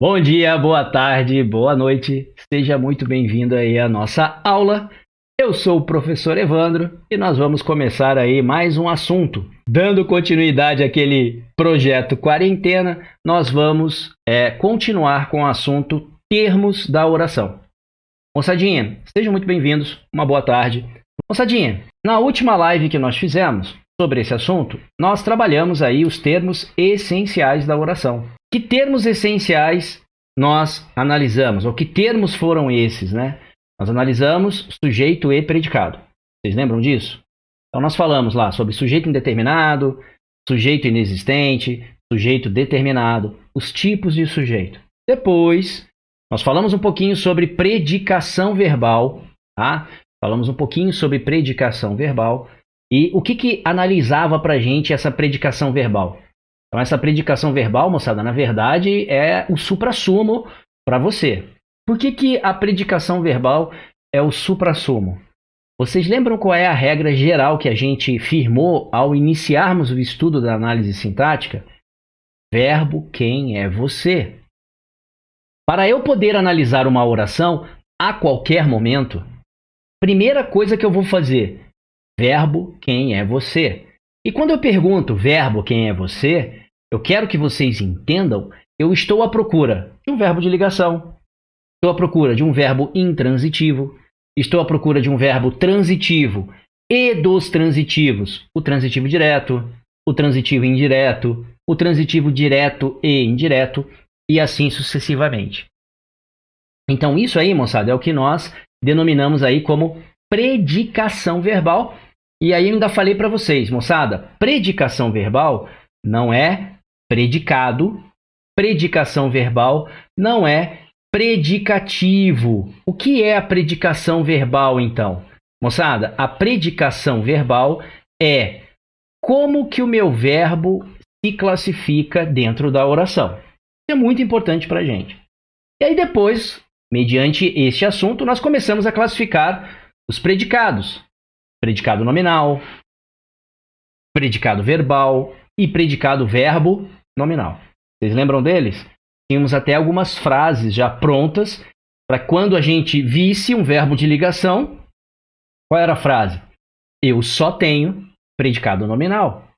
Bom dia, boa tarde, boa noite. Seja muito bem-vindo aí à nossa aula. Eu sou o professor Evandro e nós vamos começar aí mais um assunto. Dando continuidade àquele projeto Quarentena, nós vamos continuar com o assunto termos da oração. Moçadinha, sejam muito bem-vindos. Uma boa tarde. Moçadinha, na última live que nós fizemos sobre esse assunto, nós trabalhamos aí os termos essenciais da oração. Que termos essenciais nós analisamos? Ou que termos foram esses, né? Nós analisamos sujeito e predicado. Vocês lembram disso? Então nós falamos lá sobre sujeito indeterminado, sujeito inexistente, sujeito determinado, os tipos de sujeito. Depois, nós falamos um pouquinho sobre predicação verbal, tá? Falamos um pouquinho sobre predicação verbal e o que analisava pra gente essa predicação verbal. Então essa predicação verbal, moçada, na verdade é o suprassumo para você. Por que a predicação verbal é o suprassumo? Vocês lembram qual é a regra geral que a gente firmou ao iniciarmos o estudo da análise sintática? Verbo quem é você. Para eu poder analisar uma oração a qualquer momento, primeira coisa que eu vou fazer, verbo quem é você. E quando eu pergunto verbo quem é você, eu quero que vocês entendam, eu estou à procura de um verbo de ligação, estou à procura de um verbo intransitivo, estou à procura de um verbo transitivo e dos transitivos, o transitivo direto, o transitivo indireto, o transitivo direto e indireto, e assim sucessivamente. Então isso aí, moçada, é o que nós denominamos aí como predicação verbal. E aí eu ainda falei para vocês, moçada, predicação verbal não é predicado, predicação verbal não é predicativo. O que é a predicação verbal, então? Moçada, a predicação verbal é como que o meu verbo se classifica dentro da oração. Isso é muito importante para a gente. E aí depois, mediante este assunto, nós começamos a classificar os predicados. Predicado nominal, predicado verbal e predicado verbo nominal. Vocês lembram deles? Tínhamos até algumas frases já prontas para quando a gente visse um verbo de ligação. Qual era a frase? Eu só tenho predicado nominal.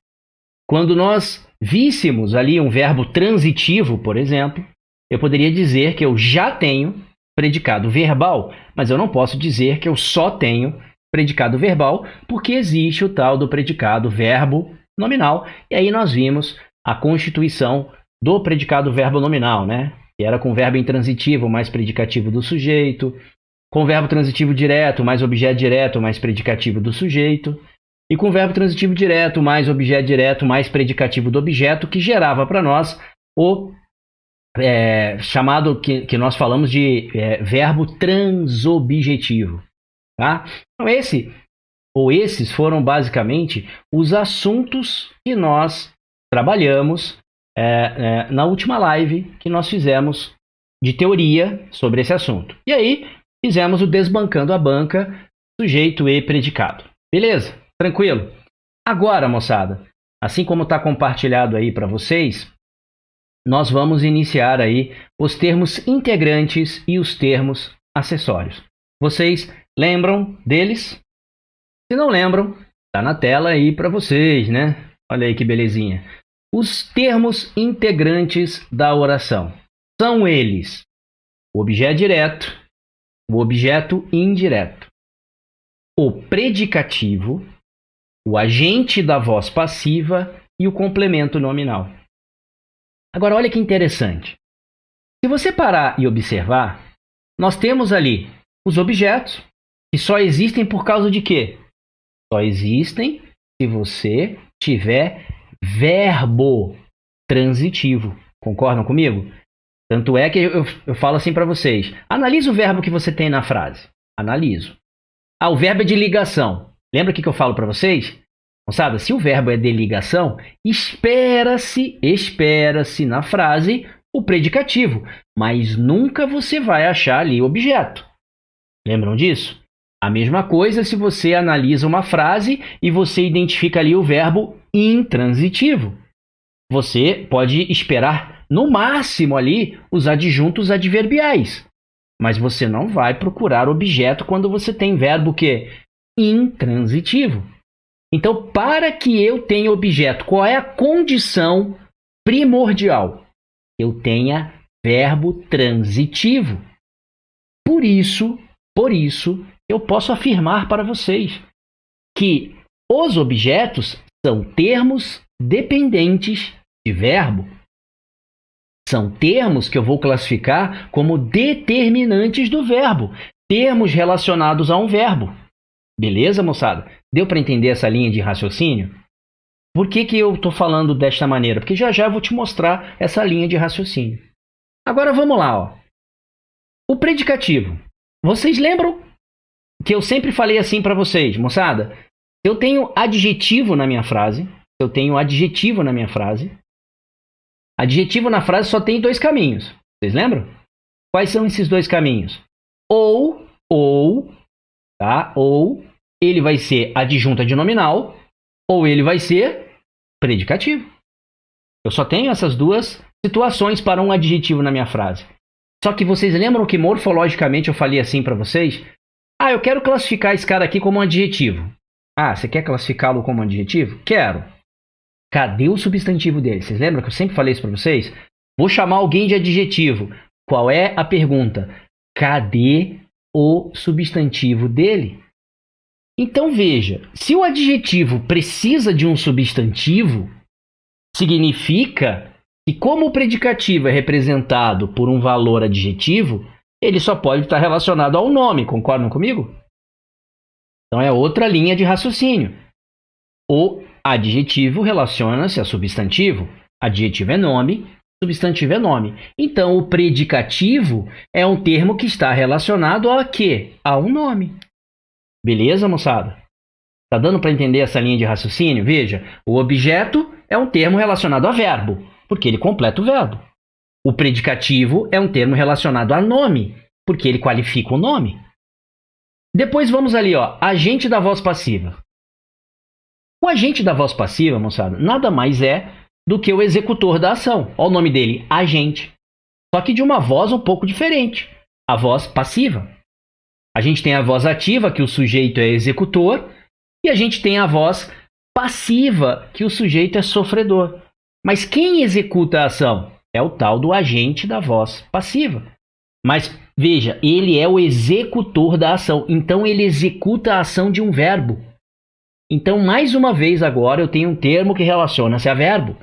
Quando nós víssemos ali um verbo transitivo, por exemplo, eu poderia dizer que eu já tenho predicado verbal, mas eu não posso dizer que eu só tenho predicado verbal, porque existe o tal do predicado verbo nominal. E aí nós vimos a constituição do predicado verbo nominal, né? Que era com verbo intransitivo mais predicativo do sujeito, com verbo transitivo direto mais objeto direto mais predicativo do sujeito, e com verbo transitivo direto mais objeto direto mais predicativo do objeto, que gerava para nós o chamado que nós falamos de verbo transobjetivo. Tá? Então esses foram basicamente os assuntos que nós trabalhamos na última live que nós fizemos de teoria sobre esse assunto. E aí fizemos o desbancando a banca, sujeito e predicado. Beleza? Tranquilo? Agora, moçada, assim como está compartilhado aí para vocês, nós vamos iniciar aí os termos integrantes e os termos acessórios. Vocês lembram deles? Se não lembram, está na tela aí para vocês, né? Olha aí que belezinha. Os termos integrantes da oração são eles: o objeto direto, o objeto indireto, o predicativo, o agente da voz passiva e o complemento nominal. Agora, olha que interessante. Se você parar e observar, nós temos ali os objetos, que só existem por causa de quê? Só existem se você tiver verbo transitivo. Concordam comigo? Tanto é que eu falo assim para vocês. Analise o verbo que você tem na frase. Analiso. O verbo é de ligação. Lembra o que eu falo para vocês? Moçada, se o verbo é de ligação, espera-se na frase o predicativo, mas nunca você vai achar ali o objeto. Lembram disso? A mesma coisa se você analisa uma frase e você identifica ali o verbo intransitivo. Você pode esperar no máximo ali, os adjuntos adverbiais. Mas você não vai procurar objeto quando você tem verbo que intransitivo. Então, para que eu tenha objeto, qual é a condição primordial? Eu tenha verbo transitivo. Por isso, eu posso afirmar para vocês que os objetos são termos dependentes de verbo. São termos que eu vou classificar como determinantes do verbo, termos relacionados a um verbo. Beleza, moçada? Deu para entender essa linha de raciocínio? Por que eu estou falando desta maneira? Porque já eu vou te mostrar essa linha de raciocínio. Agora vamos lá. Ó. O predicativo. Vocês lembram que eu sempre falei assim para vocês, moçada? Se eu tenho adjetivo na minha frase, adjetivo na frase só tem dois caminhos. Vocês lembram? Quais são esses dois caminhos? Ou ele vai ser adjunto adnominal, ou ele vai ser predicativo. Eu só tenho essas duas situações para um adjetivo na minha frase. Só que vocês lembram que morfologicamente eu falei assim para vocês? Eu quero classificar esse cara aqui como um adjetivo. Você quer classificá-lo como um adjetivo? Quero. Cadê o substantivo dele? Vocês lembram que eu sempre falei isso para vocês? Vou chamar alguém de adjetivo. Qual é a pergunta? Cadê o substantivo dele? Então veja, se o adjetivo precisa de um substantivo, significa que como o predicativo é representado por um valor adjetivo, ele só pode estar relacionado ao nome, concordam comigo? Então é outra linha de raciocínio. O adjetivo relaciona-se a substantivo. Adjetivo é nome, substantivo é nome. Então o predicativo é um termo que está relacionado a quê? A um nome. Beleza, moçada? Tá dando para entender essa linha de raciocínio? Veja, o objeto é um termo relacionado a verbo, porque ele completa o verbo. O predicativo é um termo relacionado a nome, porque ele qualifica o nome. Depois vamos ali, ó, agente da voz passiva. O agente da voz passiva, moçada, nada mais é do que o executor da ação. Olha o nome dele, agente. Só que de uma voz um pouco diferente, a voz passiva. A gente tem a voz ativa, que o sujeito é executor, e a gente tem a voz passiva, que o sujeito é sofredor. Mas quem executa a ação? É o tal do agente da voz passiva. Mas veja, ele é o executor da ação, então ele executa a ação de um verbo. Então, mais uma vez agora, eu tenho um termo que relaciona-se a verbo.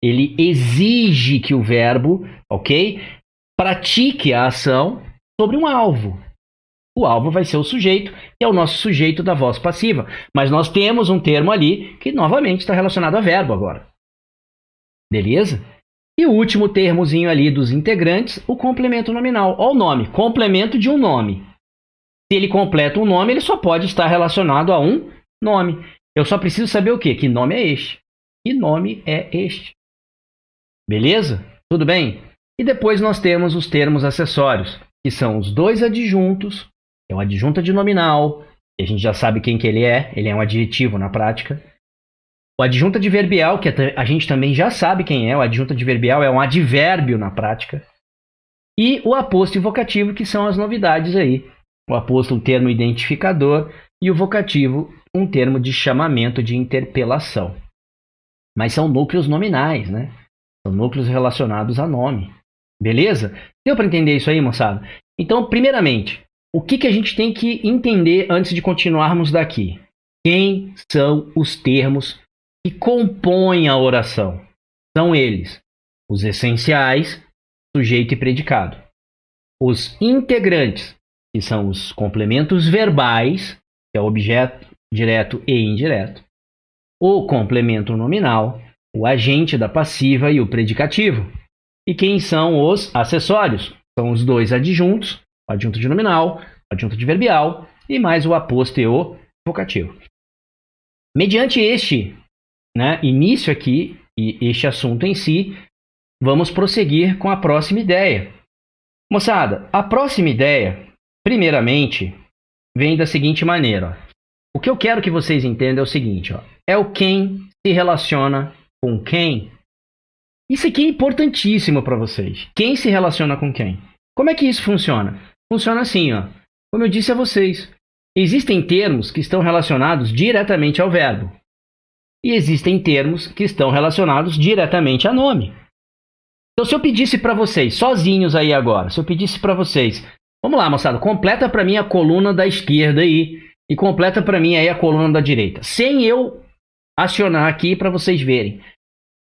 Ele exige que o verbo, pratique a ação sobre um alvo. O alvo vai ser o sujeito, que é o nosso sujeito da voz passiva. Mas nós temos um termo ali que, novamente, está relacionado a verbo agora. Beleza? E o último termozinho ali dos integrantes, o complemento nominal. Olha o nome, complemento de um nome. Se ele completa um nome, ele só pode estar relacionado a um nome. Eu só preciso saber o quê? Que nome é este? Que nome é este? Beleza? Tudo bem? E depois nós temos os termos acessórios, que são os dois adjuntos. É o adjunto adnominal, que a gente já sabe quem que ele é um adjetivo na prática. O adjunto adverbial, que a gente também já sabe quem é, o adjunto adverbial é um advérbio na prática. E o aposto e vocativo, que são as novidades aí. O aposto, um termo identificador, e o vocativo, um termo de chamamento de interpelação. Mas são núcleos nominais, né? São núcleos relacionados a nome. Beleza? Deu para entender isso aí, moçada? Então, primeiramente, o que a gente tem que entender antes de continuarmos daqui? Quem são os termos que compõem a oração? São eles os essenciais, sujeito e predicado. Os integrantes, que são os complementos verbais, que é o objeto direto e indireto. O complemento nominal, o agente da passiva e o predicativo. E quem são os acessórios? São os dois adjuntos, o adjunto de nominal, o adjunto adverbial e mais o aposto e o vocativo. Mediante este início aqui e este assunto em si, vamos prosseguir com a próxima ideia. Moçada, a próxima ideia, primeiramente, vem da seguinte maneira. O que eu quero que vocês entendam é o seguinte. É o quem se relaciona com quem. Isso aqui é importantíssimo para vocês. Quem se relaciona com quem? Como é que isso funciona? Funciona assim, ó. Como eu disse a vocês, existem termos que estão relacionados diretamente ao verbo. E existem termos que estão relacionados diretamente a nome. Então, se eu pedisse para vocês, sozinhos aí agora, se eu pedisse para vocês, vamos lá, moçada, completa para mim a coluna da esquerda aí e completa para mim aí a coluna da direita, sem eu acionar aqui para vocês verem.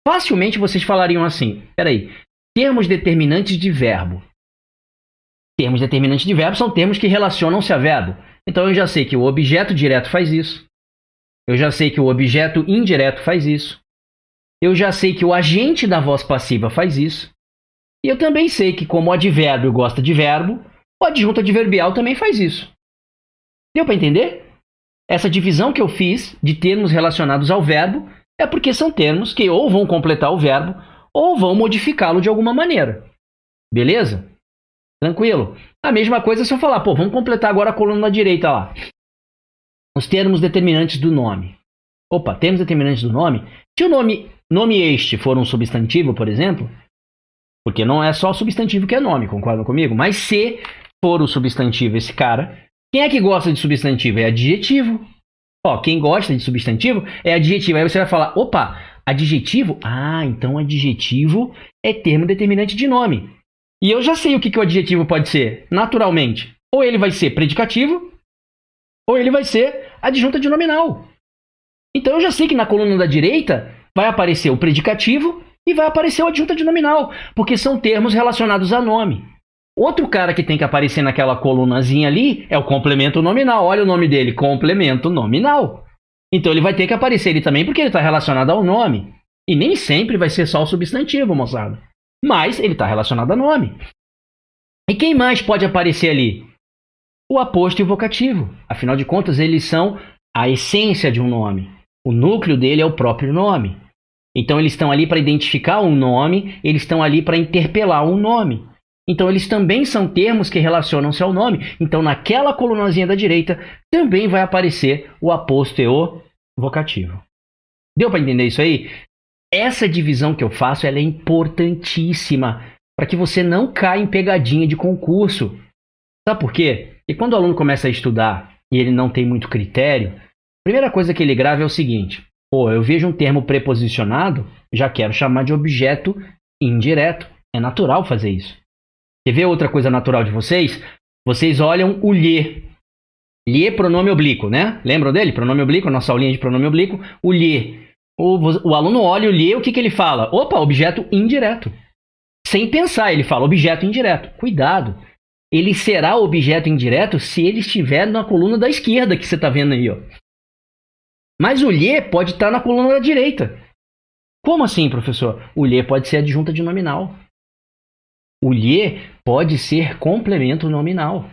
Facilmente vocês falariam assim, peraí, termos determinantes de verbo. Termos determinantes de verbo são termos que relacionam-se a verbo. Então eu já sei que o objeto direto faz isso. Eu já sei que o objeto indireto faz isso. Eu já sei que o agente da voz passiva faz isso. E eu também sei que como o advérbio gosta de verbo, o adjunto adverbial também faz isso. Deu para entender? Essa divisão que eu fiz de termos relacionados ao verbo é porque são termos que ou vão completar o verbo ou vão modificá-lo de alguma maneira. Beleza? Tranquilo? A mesma coisa se eu falar, pô, vamos completar agora a coluna da direita lá. Os termos determinantes do nome. Opa, termos determinantes do nome. Se o nome este for um substantivo, por exemplo, porque não é só substantivo que é nome, concordam comigo? Mas se for o substantivo esse cara, quem é que gosta de substantivo? É adjetivo. Ó, quem gosta de substantivo é adjetivo. Aí você vai falar, opa, adjetivo? Ah, então adjetivo é termo determinante de nome. E eu já sei o que o adjetivo pode ser, naturalmente. Ou ele vai ser predicativo, ou ele vai ser adjunta de nominal. Então eu já sei que na coluna da direita vai aparecer o predicativo e vai aparecer o adjunta de nominal, porque são termos relacionados a nome. Outro cara que tem que aparecer naquela colunazinha ali é o complemento nominal. Olha o nome dele, complemento nominal. Então ele vai ter que aparecer ele também porque ele está relacionado ao nome. E nem sempre vai ser só o substantivo, moçada. Mas ele está relacionado a nome. E quem mais pode aparecer ali? O aposto e o vocativo. Afinal de contas, eles são a essência de um nome. O núcleo dele é o próprio nome. Então eles estão ali para identificar um nome, eles estão ali para interpelar um nome. Então eles também são termos que relacionam-se ao nome. Então naquela colunazinha da direita também vai aparecer o aposto e o vocativo. Deu para entender isso aí? Essa divisão que eu faço ela é importantíssima para que você não caia em pegadinha de concurso. Sabe por quê? E quando o aluno começa a estudar e ele não tem muito critério, a primeira coisa que ele grava é o seguinte: pô, eu vejo um termo preposicionado, já quero chamar de objeto indireto. É natural fazer isso. Quer ver outra coisa natural de vocês? Vocês olham o lhe. Lhe, pronome oblíquo, né? Lembram dele? Pronome oblíquo, nossa aulinha de pronome oblíquo. O lhe. O aluno olha o lhe, o que ele fala? Opa, objeto indireto. Sem pensar, ele fala objeto indireto. Cuidado. Ele será objeto indireto se ele estiver na coluna da esquerda, que você está vendo aí, ó. Mas o lhe pode estar na coluna da direita. Como assim, professor? O lhe pode ser adjunta de nominal. O lhe pode ser complemento nominal.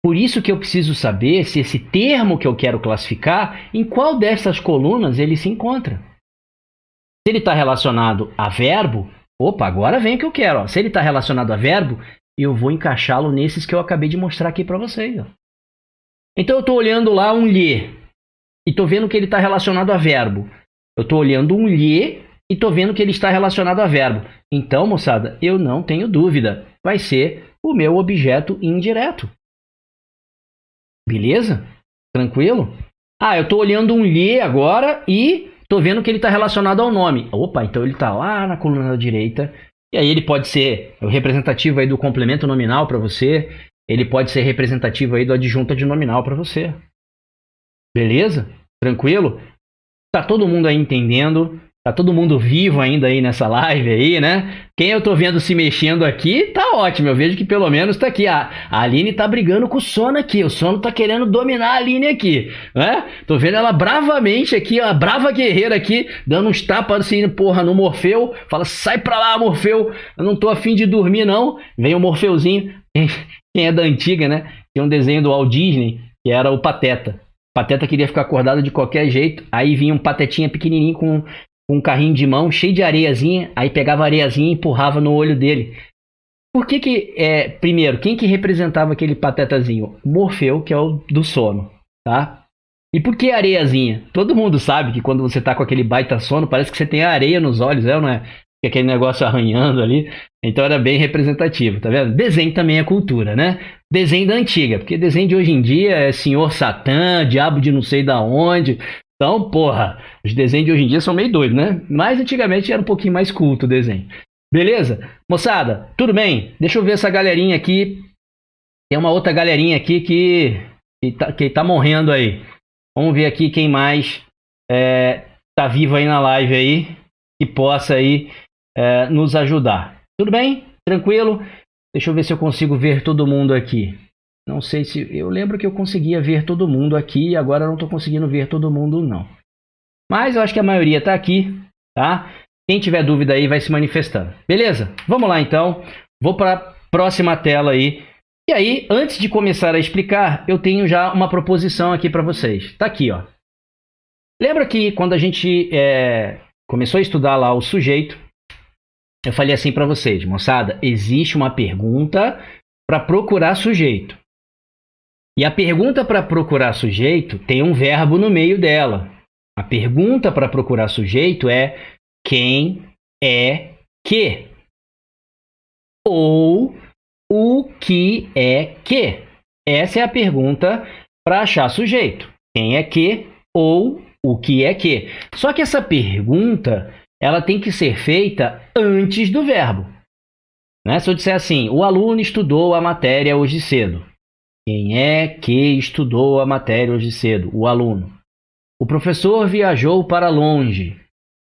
Por isso que eu preciso saber se esse termo que eu quero classificar, em qual dessas colunas ele se encontra. Se ele está relacionado a verbo, opa, agora vem o que eu quero. Ó. Se ele está relacionado a verbo, eu vou encaixá-lo nesses que eu acabei de mostrar aqui para vocês. Ó. Então eu estou olhando lá um lhe e estou vendo que ele está relacionado a verbo. Eu estou olhando um lhe e estou vendo que ele está relacionado a verbo. Então, moçada, eu não tenho dúvida. Vai ser o meu objeto indireto. Beleza? Tranquilo? Ah, eu estou olhando um lhe agora e estou vendo que ele está relacionado ao nome. Opa, então ele está lá na coluna da direita. E aí ele pode ser o representativo aí do complemento nominal para você. Ele pode ser representativo aí do adjunta de nominal para você. Beleza? Tranquilo? Tá todo mundo aí entendendo? Tá todo mundo vivo ainda aí nessa live aí, né? Quem eu tô vendo se mexendo aqui, tá ótimo. Eu vejo que pelo menos tá aqui. A Aline tá brigando com o sono aqui. O sono tá querendo dominar a Aline aqui, né? Tô vendo ela bravamente aqui, a brava guerreira aqui, dando uns tapas assim, porra, no Morfeu. Fala, sai pra lá, Morfeu. Eu não tô afim de dormir, não. Vem o Morfeuzinho. Quem é da antiga, né? Tem um desenho do Walt Disney, que era o Pateta. O Pateta queria ficar acordado de qualquer jeito. Aí vinha um patetinha pequenininho com um carrinho de mão cheio de areiazinha, aí pegava a areiazinha e empurrava no olho dele. Por que primeiro, quem que representava aquele patetazinho? O Morfeu, que é o do sono, tá? E por que areiazinha? Todo mundo sabe que quando você tá com aquele baita sono, parece que você tem areia nos olhos, é ou não é? Aquele negócio arranhando ali. Então era bem representativo, tá vendo? Desenho também é cultura, né? Desenho da antiga, porque desenho de hoje em dia é Senhor Satã, Diabo de não sei da onde. Então, porra, os desenhos de hoje em dia são meio doidos, né? Mas antigamente era um pouquinho mais culto o desenho. Beleza? Moçada, tudo bem? Deixa eu ver essa galerinha aqui. Tem uma outra galerinha aqui que tá morrendo aí. Vamos ver aqui quem mais tá vivo aí na live aí, que possa aí nos ajudar. Tudo bem? Tranquilo? Deixa eu ver se eu consigo ver todo mundo aqui. Não sei se... Eu lembro que eu conseguia ver todo mundo aqui e agora eu não estou conseguindo ver todo mundo, não. Mas eu acho que a maioria está aqui, tá? Quem tiver dúvida aí vai se manifestando. Beleza? Vamos lá, então. Vou para a próxima tela aí. E aí, antes de começar a explicar, eu tenho já uma proposição aqui para vocês. Tá aqui, ó. Lembra que quando a gente começou a estudar lá o sujeito, eu falei assim para vocês, moçada, existe uma pergunta para procurar sujeito. E a pergunta para procurar sujeito tem um verbo no meio dela. A pergunta para procurar sujeito é quem é que? Ou o que é que? Essa é a pergunta para achar sujeito. Quem é que ou o que é que? Só que essa pergunta ela tem que ser feita antes do verbo. Né? Se eu disser assim, o aluno estudou a matéria hoje cedo. Quem é que estudou a matéria hoje cedo? O aluno. O professor viajou para longe.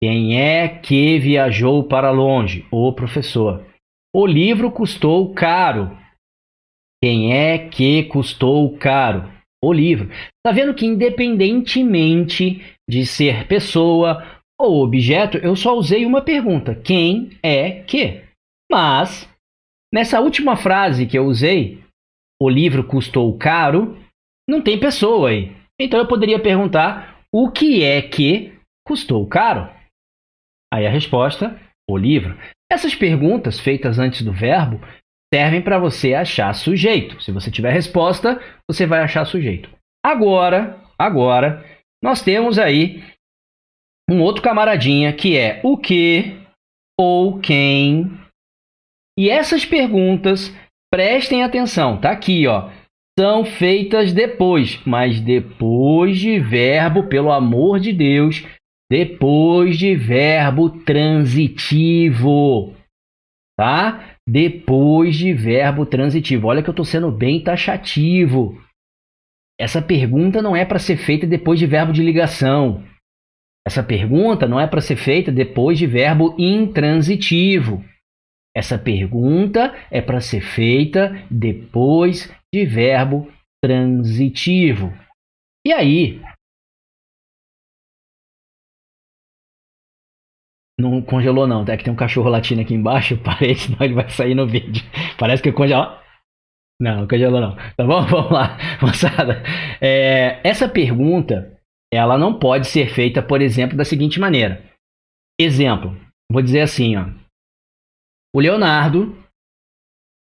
Quem é que viajou para longe? O professor. O livro custou caro. Quem é que custou caro? O livro. Tá vendo que independentemente de ser pessoa ou objeto, eu só usei uma pergunta. Quem é que? Mas, nessa última frase que eu usei, o livro custou caro, não tem pessoa aí. Então eu poderia perguntar o que é que custou caro? Aí a resposta, o livro. Essas perguntas feitas antes do verbo servem para você achar sujeito. Se você tiver resposta, você vai achar sujeito. Agora, nós temos aí um outro camaradinha que é o que ou quem. E essas perguntas, prestem atenção, tá aqui, ó. São feitas depois, mas depois de verbo, pelo amor de Deus, depois de verbo transitivo, tá? Depois de verbo transitivo. Olha que eu tô sendo bem taxativo. Essa pergunta não é para ser feita depois de verbo de ligação. Essa pergunta não é para ser feita depois de verbo intransitivo. Essa pergunta é para ser feita depois de verbo transitivo. E aí? Não congelou não, é que tem um cachorro latindo aqui embaixo, parei, senão ele vai sair no vídeo. Parece que congelou. Não congelou não. Tá bom? Vamos lá, moçada. Essa pergunta, ela não pode ser feita, por exemplo, da seguinte maneira. Exemplo, vou dizer assim, ó. O Leonardo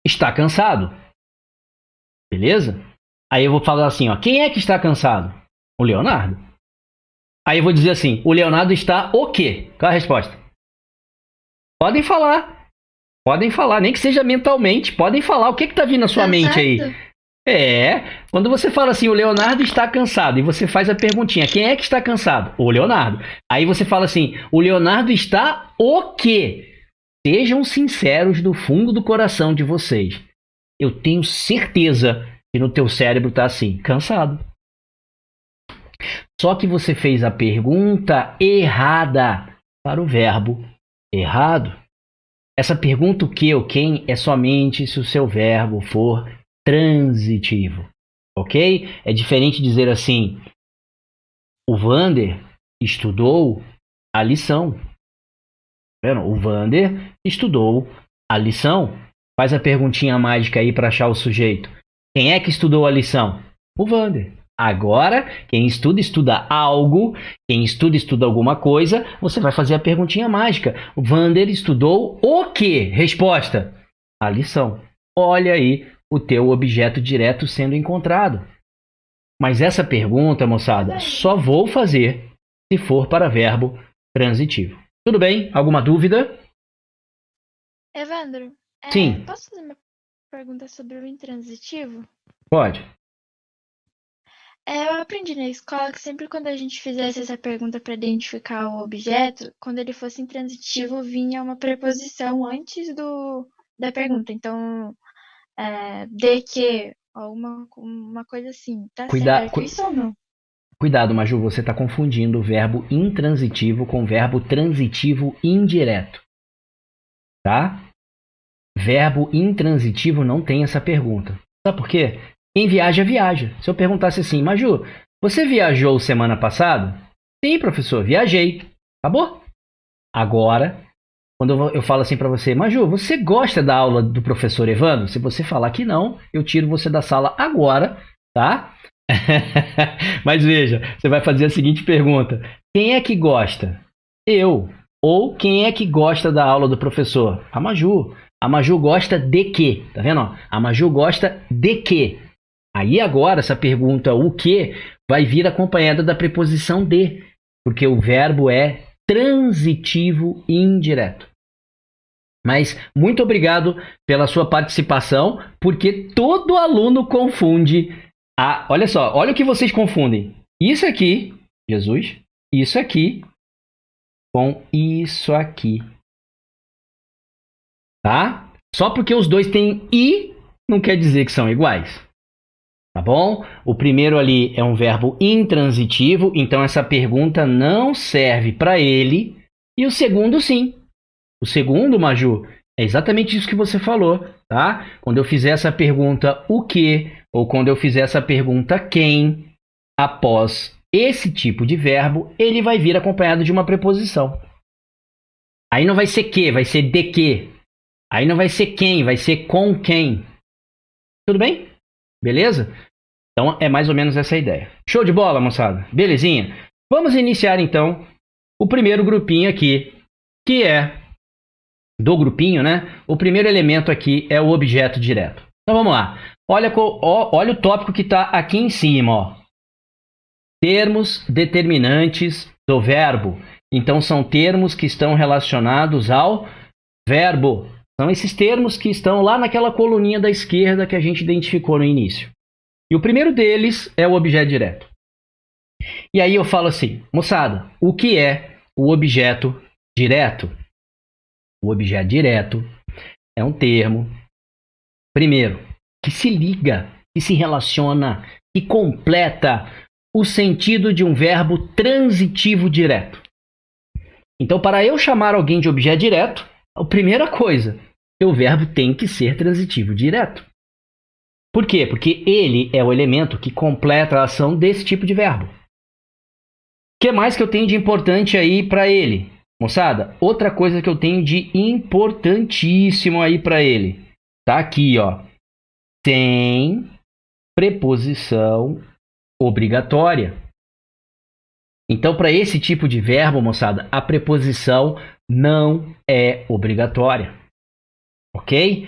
está cansado. Beleza? Aí eu vou falar assim, ó. Quem é que está cansado? O Leonardo. Aí eu vou dizer assim, o Leonardo está o quê? Qual a resposta? Podem falar. Podem falar, nem que seja mentalmente. Podem falar. O que está vindo na sua mente aí? Quando você fala assim, o Leonardo está cansado, e você faz a perguntinha, quem é que está cansado? O Leonardo. Aí você fala assim, o Leonardo está o quê? Sejam sinceros do fundo do coração de vocês. Eu tenho certeza que no teu cérebro está assim, cansado. Só que você fez a pergunta errada para o verbo errado. Essa pergunta o que ou quem é somente se o seu verbo for transitivo. Ok? É diferente dizer assim, o Vander estudou a lição. O Vander estudou a lição. Faz a perguntinha mágica aí para achar o sujeito. Quem é que estudou a lição? O Vander. Agora, quem estuda, estuda algo. Quem estuda, estuda alguma coisa. Você vai fazer a perguntinha mágica. O Vander estudou o quê? Resposta: a lição. Olha aí o teu objeto direto sendo encontrado. Mas essa pergunta, moçada, só vou fazer se for para verbo transitivo. Tudo bem? Alguma dúvida? Evandro, Sim, posso fazer uma pergunta sobre o intransitivo? pode. Eu aprendi na escola que sempre quando a gente fizesse essa pergunta para identificar o objeto, quando ele fosse intransitivo, vinha uma preposição antes da pergunta. Então, de que, ou uma coisa assim. Tá Cuida, certo, isso ou não? Cuidado, Maju, você está confundindo o verbo intransitivo com o verbo transitivo indireto, tá? Verbo intransitivo não tem essa pergunta. Sabe por quê? Quem viaja, viaja. Se eu perguntasse assim, Maju, você viajou semana passada? Sim, professor, viajei. Acabou? Agora, quando eu falo assim para você, Maju, você gosta da aula do professor Evandro? Se você falar que não, eu tiro você da sala agora, tá? Mas veja, você vai fazer a seguinte pergunta: quem é que gosta? Eu. Ou quem é que gosta da aula do professor? A Maju. A Maju gosta de quê? Tá vendo? A Maju gosta de quê? Aí agora essa pergunta, o que, vai vir acompanhada da preposição de, porque o verbo é transitivo indireto. Mas muito obrigado pela sua participação, porque todo aluno confunde. Olha só, olha o que vocês confundem. Isso aqui, Jesus, isso aqui com isso aqui. Tá? Só porque os dois têm i, não quer dizer que são iguais. Tá bom? O primeiro ali é um verbo intransitivo, então essa pergunta não serve para ele. E o segundo, sim. O segundo, Maju, é exatamente isso que você falou, tá? Quando eu fizer essa pergunta, o que, ou quando eu fizer essa pergunta, quem, após esse tipo de verbo, ele vai vir acompanhado de uma preposição. Aí não vai ser que, vai ser de que. Aí não vai ser quem, vai ser com quem. Tudo bem? Beleza? Então é mais ou menos essa a ideia. Show de bola, moçada? Belezinha? Vamos iniciar então o primeiro grupinho aqui, que é do grupinho, né? O primeiro elemento aqui é o objeto direto. Então vamos lá. Olha o tópico que está aqui em cima, ó. Termos determinantes do verbo. Então são termos que estão relacionados ao verbo. São esses termos que estão lá naquela coluninha da esquerda que a gente identificou no início. E o primeiro deles é o objeto direto. E aí eu falo assim, moçada, o que é o objeto direto? O objeto direto é um termo, primeiro, que se liga, que se relaciona, que completa o sentido de um verbo transitivo direto. Então, para eu chamar alguém de objeto direto, a primeira coisa, o verbo tem que ser transitivo direto. Por quê? Porque ele é o elemento que completa a ação desse tipo de verbo. O que mais que eu tenho de importante aí para ele? Moçada, outra coisa que eu tenho de importantíssimo aí para ele. Tá aqui, ó. Sem preposição obrigatória. Então, para esse tipo de verbo, moçada, a preposição não é obrigatória. Ok?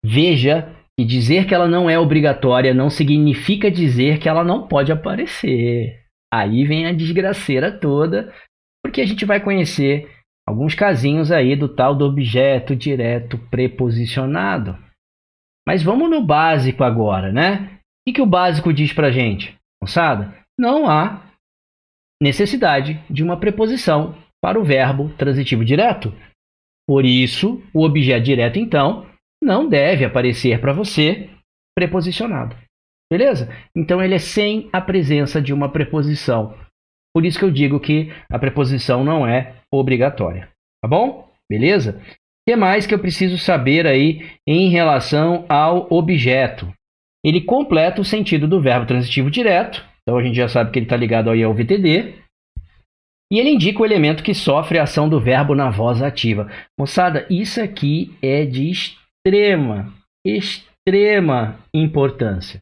Veja que dizer que ela não é obrigatória não significa dizer que ela não pode aparecer. Aí vem a desgraceira toda, porque a gente vai conhecer alguns casinhos aí do tal do objeto direto preposicionado. Mas vamos no básico agora, né? O que o básico diz pra gente? Moçada, não há necessidade de uma preposição para o verbo transitivo direto. Por isso, o objeto direto, então, não deve aparecer para você preposicionado. Beleza? Então, ele é sem a presença de uma preposição. Por isso que eu digo que a preposição não é obrigatória. Tá bom? Beleza? O que mais que eu preciso saber aí em relação ao objeto? Ele completa o sentido do verbo transitivo direto. Então, a gente já sabe que ele está ligado aí ao VTD. E ele indica o elemento que sofre a ação do verbo na voz ativa. Moçada, isso aqui é de extrema importância.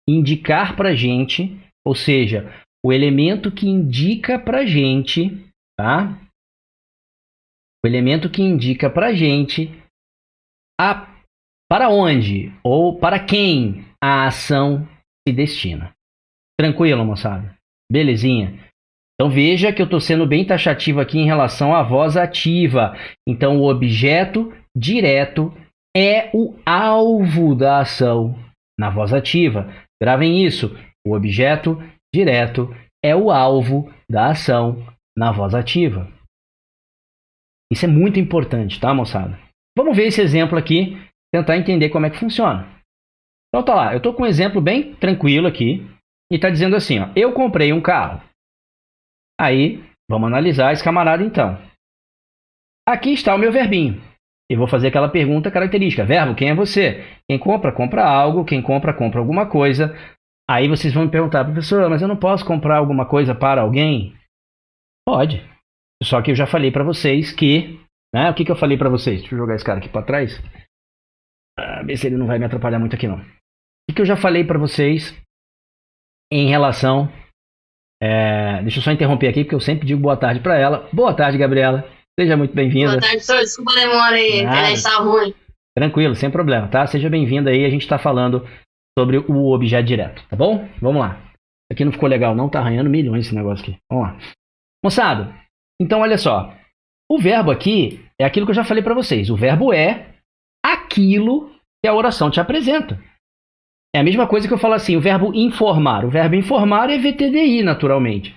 Indicar para gente, ou seja, o elemento que indica para gente, tá? O elemento que indica para gente para onde ou para quem a ação se destina. Tranquilo, moçada? Belezinha. Então veja que eu estou sendo bem taxativo aqui em relação à voz ativa. Então o objeto direto é o alvo da ação na voz ativa. Gravem isso. O objeto direto é o alvo da ação na voz ativa. Isso é muito importante, tá, moçada? Vamos ver esse exemplo aqui, tentar entender como é que funciona. Então tá lá, eu estou com um exemplo bem tranquilo aqui e está dizendo assim, ó, eu comprei um carro. Aí, vamos analisar esse camarada então. Aqui está o meu verbinho. Eu vou fazer aquela pergunta característica. Verbo, quem é você? Quem compra, compra algo. Quem compra, compra alguma coisa. Aí vocês vão me perguntar, professor, mas eu não posso comprar alguma coisa para alguém? Pode. Só que eu já falei para vocês que... Né? O que eu falei para vocês? Deixa eu jogar esse cara aqui para trás. Ver se ele não vai me atrapalhar muito aqui, não. O que eu já falei para vocês em relação... deixa eu só interromper aqui, porque eu sempre digo boa tarde para ela. Boa tarde, Gabriela. Seja muito bem-vinda. Boa tarde, professor. Desculpa a demora aí. A internet tá ruim. Tranquilo, sem problema, tá? Seja bem-vinda aí. A gente está falando sobre o objeto direto, tá bom? Vamos lá. Aqui não ficou legal, não. Tá arranhando milhões esse negócio aqui. Vamos lá. Moçada, então olha só. O verbo aqui é aquilo que eu já falei para vocês. O verbo é aquilo que a oração te apresenta. É a mesma coisa que eu falo assim, o verbo informar. O verbo informar é VTDI, naturalmente.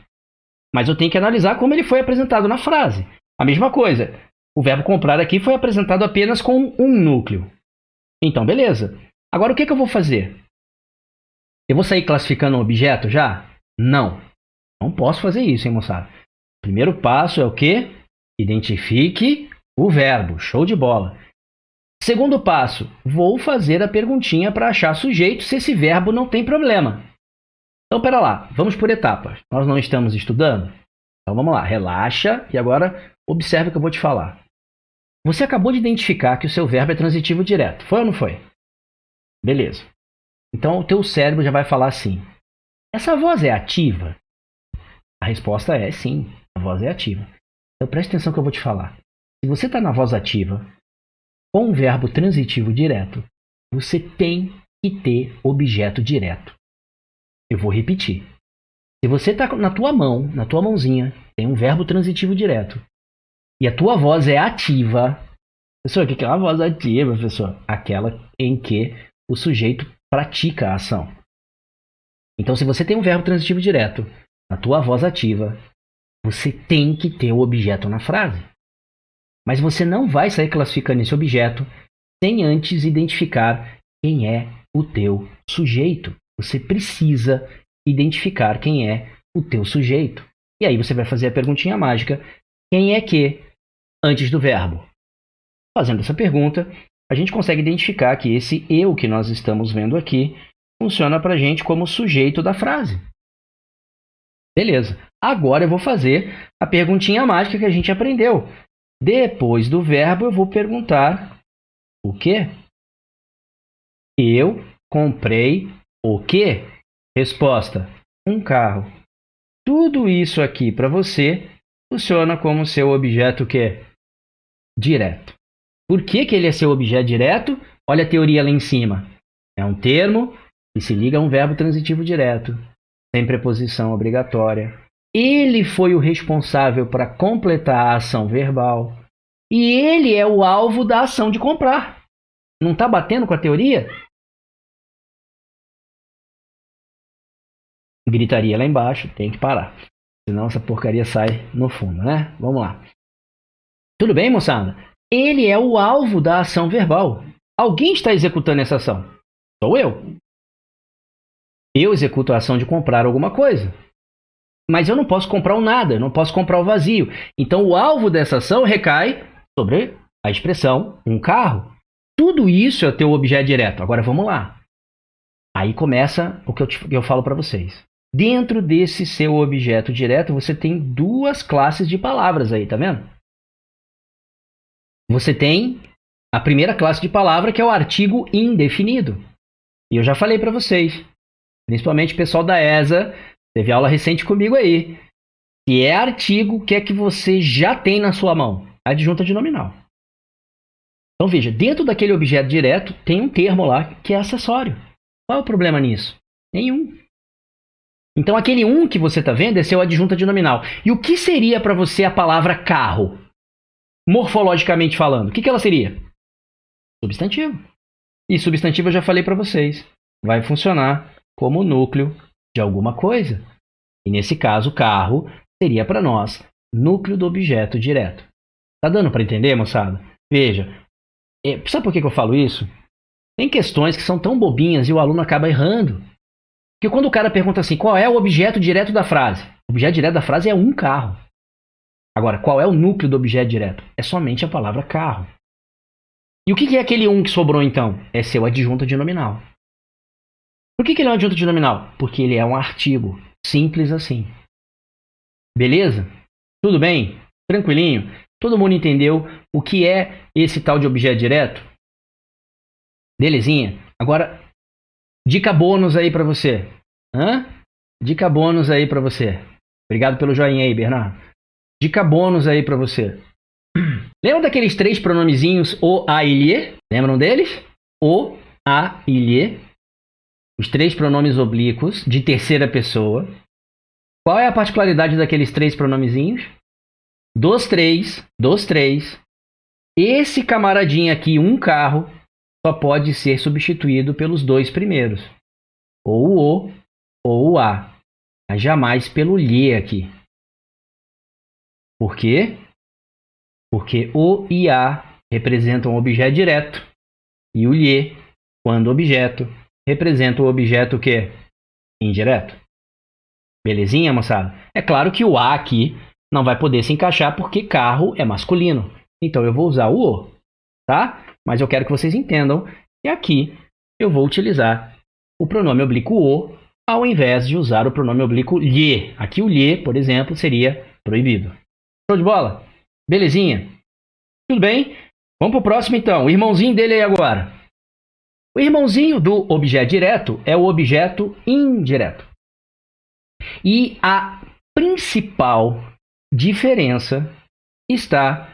Mas eu tenho que analisar como ele foi apresentado na frase. A mesma coisa. O verbo comprar aqui foi apresentado apenas com um núcleo. Então, beleza. Agora, o que eu vou fazer? Eu vou sair classificando um objeto já? Não. Não posso fazer isso, hein, moçada? O primeiro passo é o quê? Identifique o verbo. Show de bola. Segundo passo, vou fazer a perguntinha para achar sujeito se esse verbo não tem problema. Então, pera lá, vamos por etapas. Nós não estamos estudando? Então, vamos lá, relaxa e agora observe o que eu vou te falar. Você acabou de identificar que o seu verbo é transitivo direto. Foi ou não foi? Beleza. Então, o teu cérebro já vai falar assim, essa voz é ativa? A resposta é sim, a voz é ativa. Então, preste atenção que eu vou te falar. Se você está na voz ativa, com um verbo transitivo direto, você tem que ter objeto direto. Eu vou repetir. Se você está na tua mão, na tua mãozinha, tem um verbo transitivo direto, e a tua voz é ativa. Professor, o que é uma voz ativa, professor? Aquela em que o sujeito pratica a ação. Então, se você tem um verbo transitivo direto, na tua voz ativa, você tem que ter o objeto na frase. Mas você não vai sair classificando esse objeto sem antes identificar quem é o teu sujeito. Você precisa identificar quem é o teu sujeito. E aí você vai fazer a perguntinha mágica. Quem é que antes do verbo? Fazendo essa pergunta, a gente consegue identificar que esse eu que nós estamos vendo aqui funciona para a gente como sujeito da frase. Beleza. Agora eu vou fazer a perguntinha mágica que a gente aprendeu. Depois do verbo, eu vou perguntar o quê? Eu comprei o quê? Resposta: um carro. Tudo isso aqui para você funciona como seu objeto quê? Direto. Por que ele é seu objeto direto? Olha a teoria lá em cima. É um termo que se liga a um verbo transitivo direto, sem preposição obrigatória. Ele foi o responsável para completar a ação verbal. E ele é o alvo da ação de comprar. Não está batendo com a teoria? Gritaria lá embaixo, tem que parar. Senão essa porcaria sai no fundo, né? Vamos lá. Tudo bem, moçada? Ele é o alvo da ação verbal. Alguém está executando essa ação. Sou eu. Eu executo a ação de comprar alguma coisa. Mas eu não posso comprar o nada, eu não posso comprar o vazio. Então o alvo dessa ação recai sobre a expressão um carro. Tudo isso é o teu objeto direto. Agora vamos lá. Aí começa o que eu falo para vocês. Dentro desse seu objeto direto, você tem duas classes de palavras aí, tá vendo? Você tem a primeira classe de palavra, que é o artigo indefinido. E eu já falei para vocês, principalmente o pessoal da ESA, teve aula recente comigo aí. Se é artigo, o que é que você já tem na sua mão? Adjunta de nominal. Então veja, dentro daquele objeto direto tem um termo lá que é acessório. Qual é o problema nisso? Nenhum. Então, aquele um que você está vendo é seu adjunto adnominal. E o que seria para você a palavra carro? Morfologicamente falando, o que ela seria? Substantivo. E substantivo eu já falei para vocês. Vai funcionar como núcleo de alguma coisa. E nesse caso, carro seria para nós núcleo do objeto direto. Tá dando para entender, moçada? Veja, sabe por que eu falo isso? Tem questões que são tão bobinhas e o aluno acaba errando. Porque quando o cara pergunta assim, qual é o objeto direto da frase? O objeto direto da frase é um carro. Agora, qual é o núcleo do objeto direto? É somente a palavra carro. E o que é aquele um que sobrou então? É seu adjunto adnominal. Por que ele é um adjunto adnominal? Porque ele é um artigo. Simples assim. Beleza? Tudo bem? Tranquilinho? Todo mundo entendeu o que é esse tal de objeto direto? Belezinha? Agora, dica bônus aí pra você. Dica bônus aí pra você. Obrigado pelo joinha aí, Bernardo. Dica bônus aí pra você. Lembra daqueles 3 pronomezinhos o, a e lhe? Lembram deles? O, a e lhe. Os 3 pronomes oblíquos de terceira pessoa. Qual é a particularidade daqueles 3 pronomezinhos? Dos três, esse camaradinho aqui, um carro, só pode ser substituído pelos 2 primeiros. Ou o ou o a. Mas jamais pelo lhe aqui. Por quê? Porque o e a representam o objeto direto. E o lhe, quando objeto, representa o objeto o quê? Indireto. Belezinha, moçada? É claro que o a aqui não vai poder se encaixar porque carro é masculino. Então eu vou usar o, tá? Mas eu quero que vocês entendam que aqui eu vou utilizar o pronome oblíquo o ao invés de usar o pronome oblíquo lhe. Aqui o lhe, por exemplo, seria proibido. Show de bola? Belezinha? Tudo bem? Vamos pro próximo então. O irmãozinho dele aí agora. O irmãozinho do objeto direto é o objeto indireto. E a principal diferença está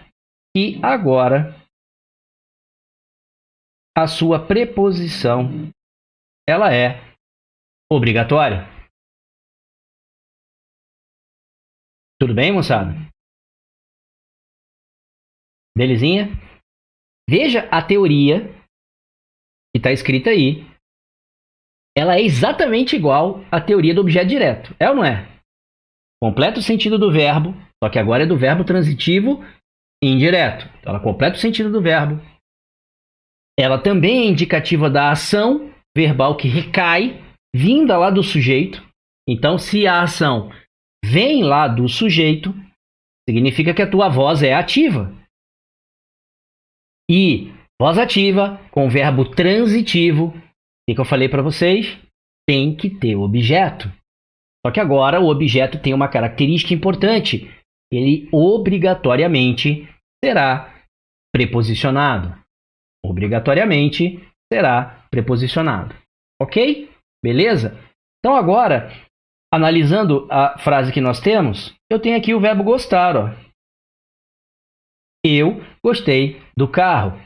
que agora a sua preposição ela é obrigatória. Tudo bem, moçada? Belezinha? Veja a teoria que está escrita aí. Ela é exatamente igual à teoria do objeto direto. É ou não é? Completa o sentido do verbo, só que agora é do verbo transitivo indireto. Então, ela completa o sentido do verbo. Ela também é indicativa da ação verbal que recai, vinda lá do sujeito. Então, se a ação vem lá do sujeito, significa que a tua voz é ativa. E voz ativa com verbo transitivo, o que eu falei para vocês? Tem que ter objeto. Só que agora o objeto tem uma característica importante. Ele obrigatoriamente será preposicionado. Obrigatoriamente será preposicionado. Ok? Beleza? Então agora, analisando a frase que nós temos, eu tenho aqui o verbo gostar. Ó. Eu gostei do carro.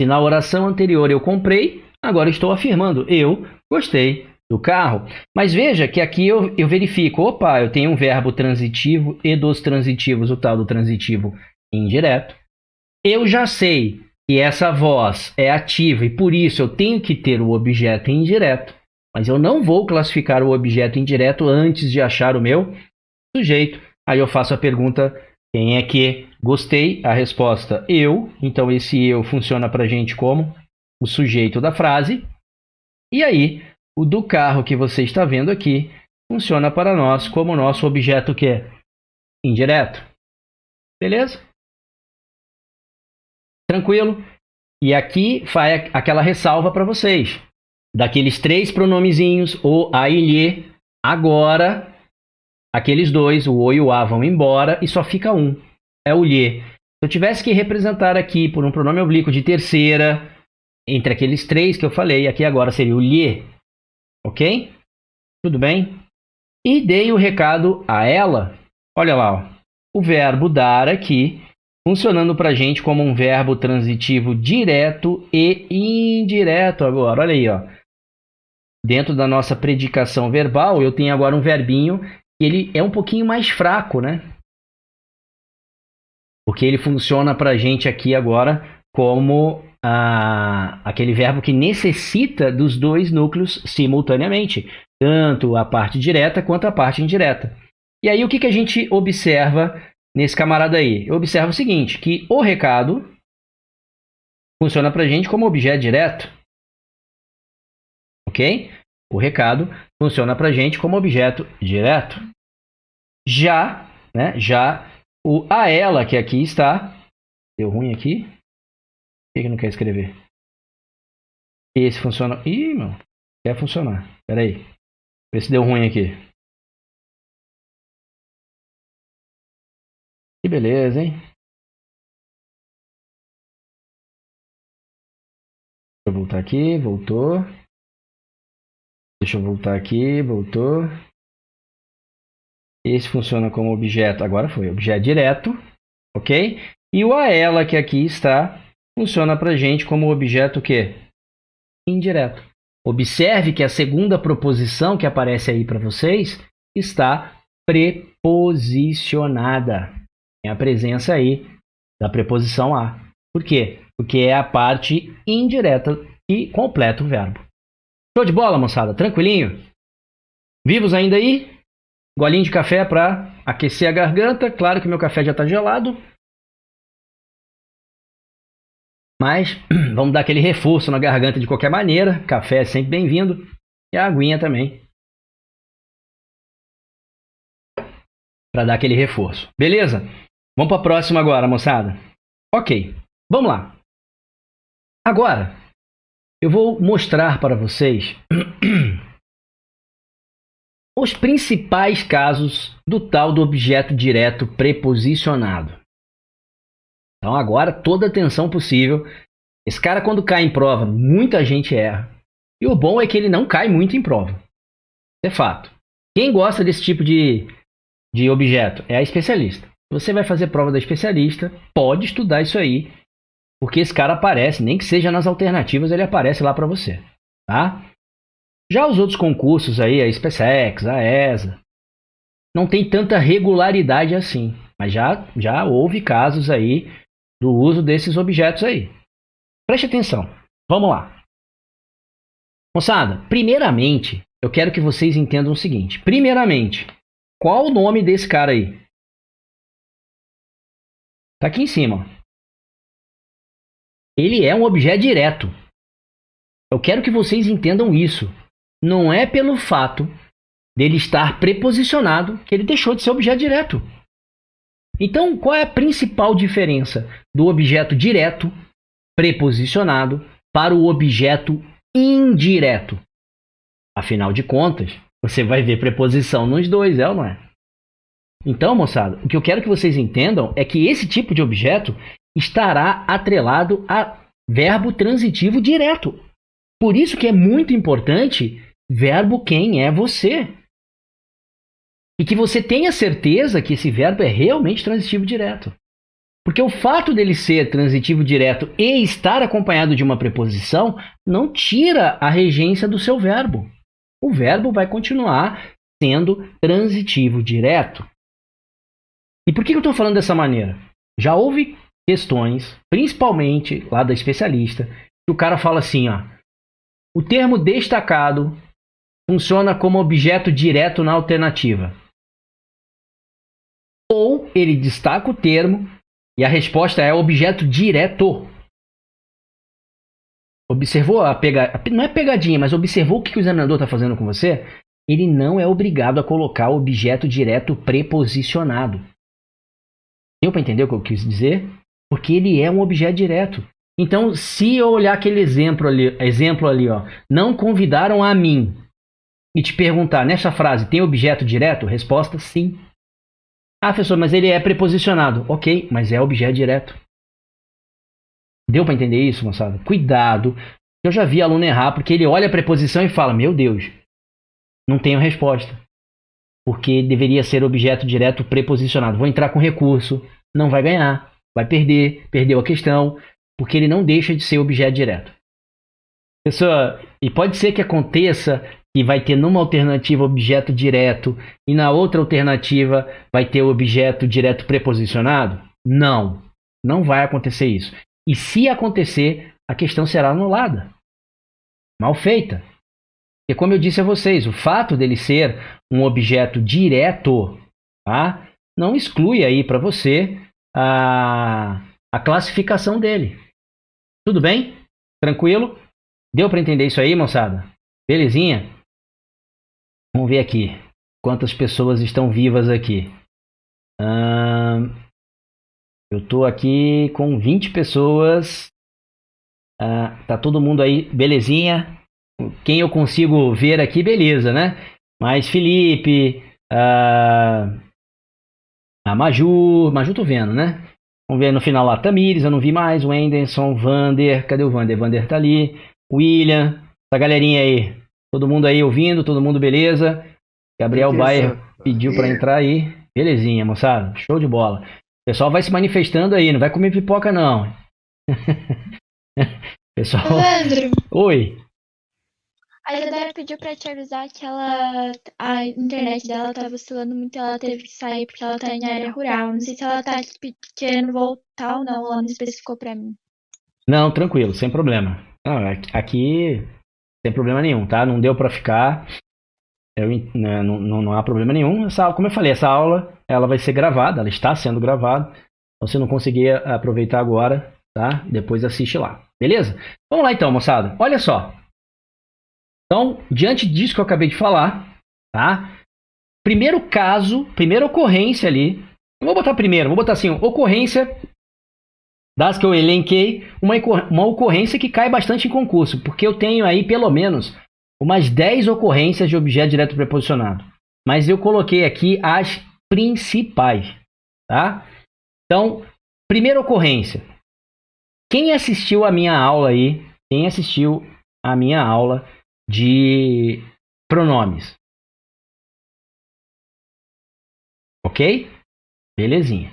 Se na oração anterior eu comprei, agora estou afirmando, eu gostei do carro. Mas veja que aqui eu verifico, opa, eu tenho um verbo transitivo e dos transitivos, o tal do transitivo indireto. Eu já sei que essa voz é ativa e por isso eu tenho que ter o objeto indireto, mas eu não vou classificar o objeto indireto antes de achar o meu sujeito. Aí eu faço a pergunta, quem é que gostei? A resposta, eu. Então esse eu funciona para a gente como o sujeito da frase. E aí, o do carro que você está vendo aqui funciona para nós como nosso objeto que é indireto. Beleza? Tranquilo? E aqui vai aquela ressalva para vocês. Daqueles 3 pronomezinhos, o, a e lhe, agora, aqueles 2, o o e o a, vão embora e só fica um. É o lhe. Se eu tivesse que representar aqui por um pronome oblíquo de terceira, entre aqueles 3 que eu falei, aqui agora seria o lhe. Ok? Tudo bem? E dei o recado a ela. Olha lá, ó. O verbo dar aqui, funcionando para a gente como um verbo transitivo direto e indireto agora. Olha aí, ó. dentro da nossa predicação verbal, eu tenho agora um verbinho que ele é um pouquinho mais fraco, né? Porque ele funciona para a gente aqui agora como aquele verbo que necessita dos dois núcleos simultaneamente, tanto a parte direta quanto a parte indireta. E aí o que a gente observa nesse camarada aí? Eu observo o seguinte, que o recado funciona para a gente como objeto direto. Ok? O recado funciona para a gente como objeto direto. Já o a ela, que aqui está... Deu ruim aqui? Por que não quer escrever? Esse funciona... Ih, meu. Quer funcionar. Espera aí. Vê se deu ruim aqui. Que beleza, hein? Deixa eu voltar aqui. Voltou. Deixa eu voltar aqui. Voltou. Esse funciona como objeto. Agora foi. Objeto direto. Ok? E o a ela, que aqui está, funciona para a gente como objeto o quê? Indireto. Observe que a segunda proposição que aparece aí para vocês está preposicionada. Tem a presença aí da preposição a. Por quê? Porque é a parte indireta que completa o verbo. Show de bola, moçada? Tranquilinho? Vivos ainda aí? Golinho de café para aquecer a garganta. Claro que meu café já está gelado. Mas vamos dar aquele reforço na garganta de qualquer maneira. Café é sempre bem-vindo. E a aguinha também. Para dar aquele reforço. Beleza? Vamos para a próxima agora, moçada. Ok. Vamos lá. Agora, eu vou mostrar para vocês os principais casos do tal do objeto direto preposicionado. Então agora toda a atenção possível. Esse cara quando cai em prova, muita gente erra. E o bom é que ele não cai muito em prova. Isso é fato. Quem gosta desse tipo de objeto é a especialista. Você vai fazer prova da especialista, pode estudar isso aí. Porque esse cara aparece, nem que seja nas alternativas, ele aparece lá para você. Tá? Já os outros concursos aí, a SpaceX, a ESA, não tem tanta regularidade assim. Mas já houve casos aí do uso desses objetos aí. Preste atenção. Vamos lá. Moçada, primeiramente, eu quero que vocês entendam o seguinte. Primeiramente, qual o nome desse cara aí? Tá aqui em cima. Ele é um objeto direto. Eu quero que vocês entendam isso. Não é pelo fato dele estar preposicionado que ele deixou de ser objeto direto. Então, qual é a principal diferença do objeto direto, preposicionado, para o objeto indireto? Afinal de contas, você vai ver preposição nos dois, é ou não é? Então, moçada, o que eu quero que vocês entendam é que esse tipo de objeto estará atrelado a verbo transitivo direto. Por isso que é muito importante verbo quem é você. E que você tenha certeza que esse verbo é realmente transitivo direto. Porque o fato dele ser transitivo direto e estar acompanhado de uma preposição não tira a regência do seu verbo. O verbo vai continuar sendo transitivo direto. E por que eu estou falando dessa maneira? Já houve questões, principalmente lá da especialista, que o cara fala assim, ó, o termo destacado funciona como objeto direto na alternativa. Ou ele destaca o termo e a resposta é objeto direto. Observou a pegadinha? Não é pegadinha, mas observou o que o examinador está fazendo com você? Ele não é obrigado a colocar objeto direto preposicionado. Deu para entender o que eu quis dizer? Porque ele é um objeto direto. Então, se eu olhar aquele exemplo ali, ó, não convidaram a mim, e te perguntar, nessa frase, tem objeto direto? Resposta, sim. Ah, professor, mas ele é preposicionado. Ok, mas é objeto direto. Deu para entender isso, moçada? Cuidado. Eu já vi aluno errar, porque ele olha a preposição e fala, meu Deus, não tenho resposta. Porque deveria ser objeto direto preposicionado. Vou entrar com recurso, não vai ganhar, vai perder, perdeu a questão, porque ele não deixa de ser objeto direto. Pessoa, e pode ser que aconteça que vai ter numa alternativa objeto direto e na outra alternativa vai ter o objeto direto preposicionado? Não, não vai acontecer isso. E se acontecer, a questão será anulada. Mal feita. Porque como eu disse a vocês, o fato dele ser um objeto direto, tá, não exclui aí para você a classificação dele. Tudo bem? Tranquilo? Deu para entender isso aí, moçada? Belezinha? Vamos ver aqui. Quantas pessoas estão vivas aqui? Eu tô aqui com 20 pessoas. Tá todo mundo aí, belezinha? Quem eu consigo ver aqui, beleza, né? Mas Felipe, a Maju tô vendo, né? Vamos ver no final lá, Tamires, eu não vi mais, o Anderson, Vander, cadê o Vander? Vander tá ali, William, essa galerinha aí, todo mundo aí ouvindo, todo mundo beleza? Gabriel Bayer pediu pra entrar aí, belezinha, moçada, show de bola. O pessoal vai se manifestando aí, não vai comer pipoca não. Pessoal, Evandro, oi. a Isadora pediu pra te avisar que a internet dela tá oscilando muito e ela teve que sair porque ela tá em área rural. Não sei se ela tá querendo voltar ou não, ela não especificou pra mim. Não, tranquilo, sem problema. Não, aqui, sem problema nenhum, tá? Não deu pra ficar, não há problema nenhum. Como eu falei, essa aula ela vai ser gravada, ela está sendo gravada. Então, se não conseguir aproveitar agora, tá? Depois assiste lá, beleza? Vamos lá então, moçada. Olha só. Então, diante disso que eu acabei de falar, tá? Primeiro caso, primeira ocorrência ali. Eu vou botar assim, ocorrência das que eu elenquei, uma ocorrência que cai bastante em concurso, porque eu tenho aí pelo menos umas 10 ocorrências de objeto direto preposicionado. Mas eu coloquei aqui as principais, tá? Então, primeira ocorrência. Quem assistiu a minha aula aí, quem assistiu a minha aula de pronomes? Ok? Belezinha.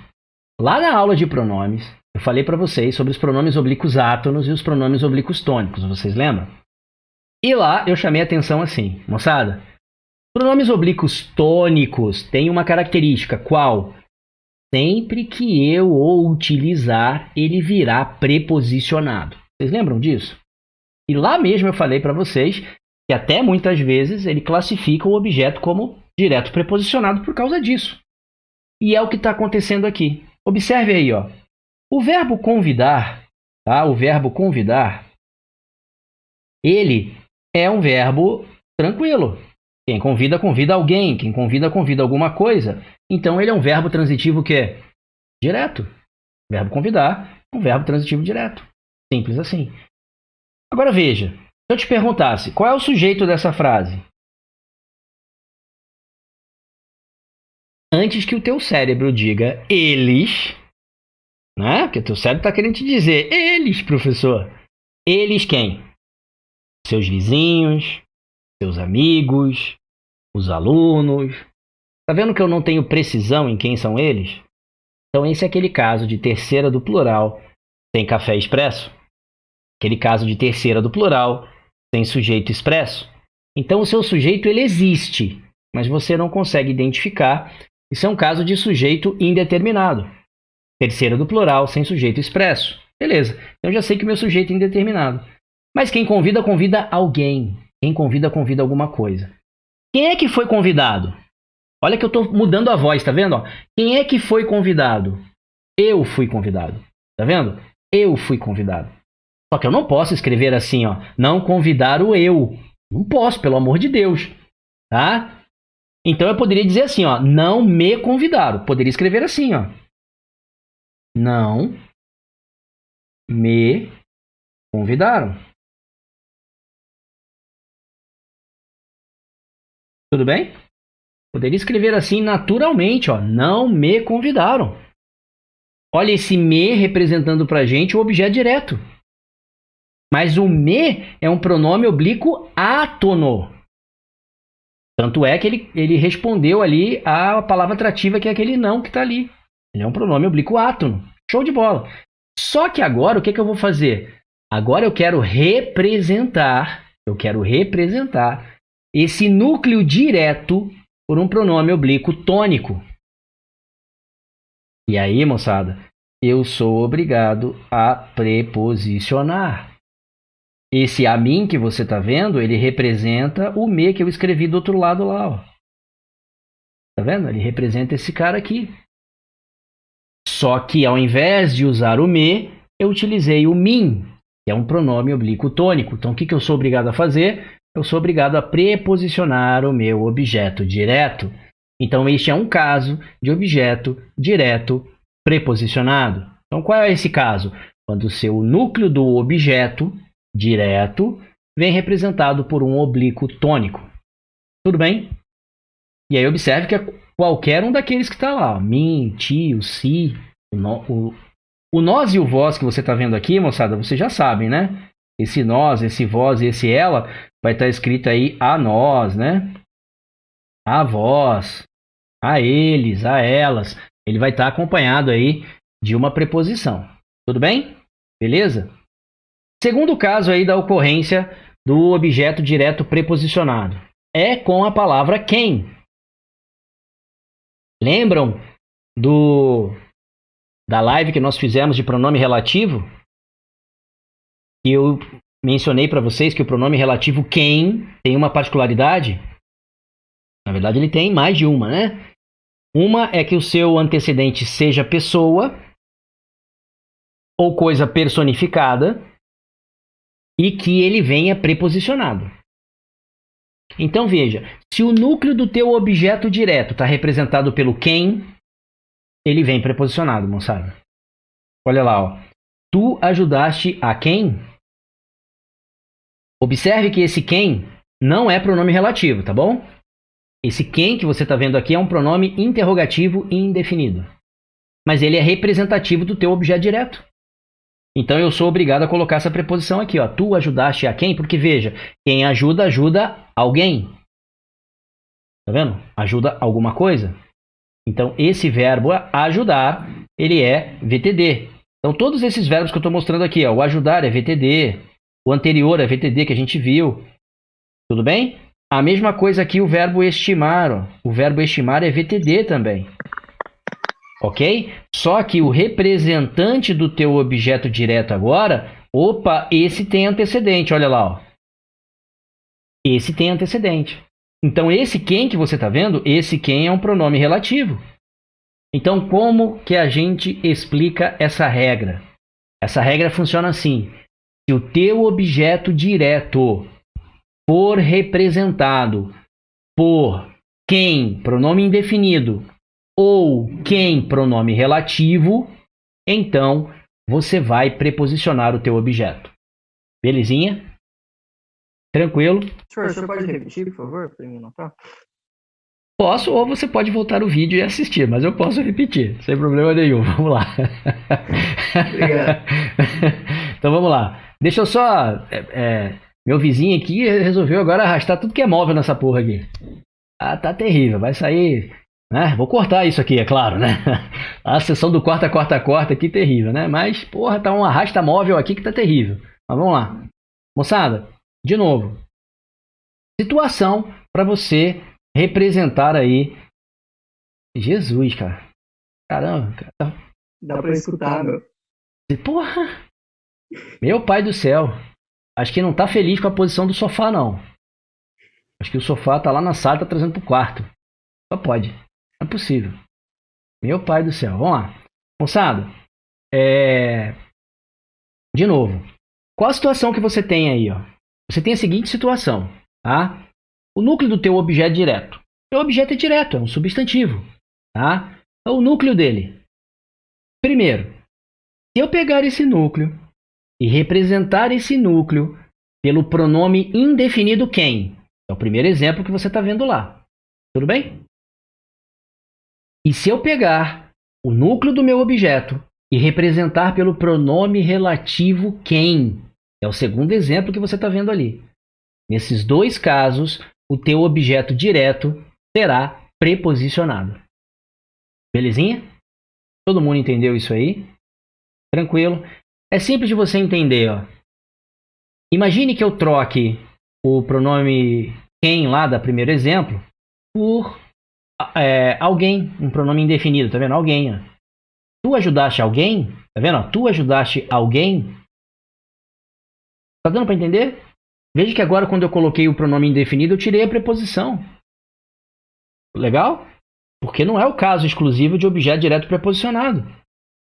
Lá na aula de pronomes, eu falei para vocês sobre os pronomes oblíquos átonos e os pronomes oblíquos tônicos, vocês lembram? E lá eu chamei a atenção assim, moçada, pronomes oblíquos tônicos têm uma característica, qual? Sempre que eu o utilizar, ele virá preposicionado. Vocês lembram disso? E lá mesmo eu falei para vocês que até muitas vezes ele classifica o objeto como direto preposicionado por causa disso. E é o que está acontecendo aqui. Observe aí, ó. O verbo convidar, tá? O verbo convidar, ele é um verbo tranquilo. Quem convida, convida alguém. Quem convida, convida alguma coisa. Então, ele é um verbo transitivo que é direto. Verbo convidar é um verbo transitivo direto. Simples assim. Agora veja, se eu te perguntasse, qual é o sujeito dessa frase? Antes que o teu cérebro diga eles, né? Porque o teu cérebro está querendo te dizer eles, professor. Eles quem? Seus vizinhos, seus amigos, os alunos. Tá vendo que eu não tenho precisão em quem são eles? Então esse é aquele caso de terceira do plural sem café expresso. Aquele caso de terceira do plural sem sujeito expresso. Então o seu sujeito ele existe, mas você não consegue identificar. Isso é um caso de sujeito indeterminado. Terceira do plural sem sujeito expresso. Beleza, eu já sei que o meu sujeito é indeterminado. Mas quem convida, convida alguém. Quem convida, convida alguma coisa. Quem é que foi convidado? Olha que eu estou mudando a voz, tá vendo? Quem é que foi convidado? Eu fui convidado. Tá vendo? Eu fui convidado. Só que eu não posso escrever assim, ó. Não convidar o eu. Não posso, pelo amor de Deus. Tá? Então eu poderia dizer assim, ó. Não me convidaram. Poderia escrever assim, ó. Não me convidaram. Tudo bem? Poderia escrever assim naturalmente, ó. Não me convidaram. Olha esse me representando pra gente o objeto direto. Mas o me é um pronome oblíquo átono. Tanto é que ele respondeu ali a palavra atrativa, que é aquele não que está ali. Ele é um pronome oblíquo átono. Show de bola. Só que agora, o que eu vou fazer? Agora eu quero representar esse núcleo direto por um pronome oblíquo tônico. E aí, moçada, eu sou obrigado a preposicionar. Esse a mim que você está vendo, ele representa o me que eu escrevi do outro lado lá. Ó. Tá vendo? Ele representa esse cara aqui. Só que ao invés de usar o me, eu utilizei o mim, que é um pronome oblíquo tônico. Então o que eu sou obrigado a fazer? Eu sou obrigado a preposicionar o meu objeto direto. Então este é um caso de objeto direto preposicionado. Então qual é esse caso? Quando o seu núcleo do objeto direto vem representado por um oblíquo tônico. Tudo bem? E aí observe que é qualquer um daqueles que está lá. Mim, ti, o si, o nós e o vós que você está vendo aqui, moçada, vocês já sabem, né? Esse nós, esse vós e esse ela vai estar escrito aí a nós, né? A vós, a eles, a elas. Ele vai estar acompanhado aí de uma preposição. Tudo bem? Beleza? Segundo caso aí da ocorrência do objeto direto preposicionado. É com a palavra quem. Lembram da live que nós fizemos de pronome relativo? E eu mencionei para vocês que o pronome relativo quem tem uma particularidade. Na verdade, ele tem mais de uma, né? Uma é que o seu antecedente seja pessoa ou coisa personificada e que ele venha preposicionado. Então veja, se o núcleo do teu objeto direto está representado pelo quem, ele vem preposicionado, moçada. Olha lá, ó. Tu ajudaste a quem? Observe que esse quem não é pronome relativo, tá bom? Esse quem que você está vendo aqui é um pronome interrogativo indefinido. Mas ele é representativo do teu objeto direto. Então eu sou obrigado a colocar essa preposição aqui, ó. Tu ajudaste a quem? Porque veja, quem ajuda, ajuda alguém. Tá vendo? Ajuda alguma coisa. Então esse verbo ajudar, ele é VTD. Então todos esses verbos que eu estou mostrando aqui, ó, o ajudar é VTD, o anterior é VTD que a gente viu. Tudo bem? A mesma coisa aqui o verbo estimar, ó. O verbo estimar é VTD também. Ok? Só que o representante do teu objeto direto agora, opa, esse tem antecedente, olha lá, ó. Esse tem antecedente. Então esse quem que você está vendo, esse quem é um pronome relativo. Então como que a gente explica essa regra? Essa regra funciona assim. Se o teu objeto direto for representado por quem, pronome indefinido, ou quem, pronome relativo, então você vai preposicionar o teu objeto. Belezinha? Tranquilo? Senhor, você pode repetir, por favor, para mim notar? Posso, ou você pode voltar o vídeo e assistir, mas eu posso repetir, sem problema nenhum. Vamos lá. Obrigado. Então vamos lá. Deixa eu só... meu vizinho aqui resolveu agora arrastar tudo que é móvel nessa porra aqui. Ah, tá terrível. Vai sair... né? Vou cortar isso aqui, é claro, né? A sessão do corta aqui terrível, né? Mas, porra, tá um arrasta móvel aqui que tá terrível. Mas vamos lá. Moçada, de novo. Situação para você representar aí... Jesus, cara. Caramba, cara. Dá pra escutar, meu. Porra! Meu pai do céu. Acho que não tá feliz com a posição do sofá, não. Acho que o sofá tá lá na sala, tá trazendo pro quarto. Só pode. Não é possível. Meu pai do céu. Vamos lá. Moçada, de novo. Qual a situação que você tem aí, ó? Você tem a seguinte situação, tá? O núcleo do teu objeto direto. O objeto é direto, é um substantivo, tá? Então, o núcleo dele. Primeiro, se eu pegar esse núcleo e representar esse núcleo pelo pronome indefinido quem? É o primeiro exemplo que você está vendo lá. Tudo bem? E se eu pegar o núcleo do meu objeto e representar pelo pronome relativo quem? É o segundo exemplo que você está vendo ali. Nesses dois casos, o teu objeto direto será preposicionado. Belezinha? Todo mundo entendeu isso aí? Tranquilo? É simples de você entender, ó. Imagine que eu troque o pronome quem lá da primeiro exemplo por alguém, um pronome indefinido, tá vendo? Alguém. Ó. Tu ajudaste alguém? Tá vendo? Ó, tu ajudaste alguém? Tá dando para entender? Veja que agora quando eu coloquei o pronome indefinido, eu tirei a preposição. Legal? Porque não é o caso exclusivo de objeto direto preposicionado.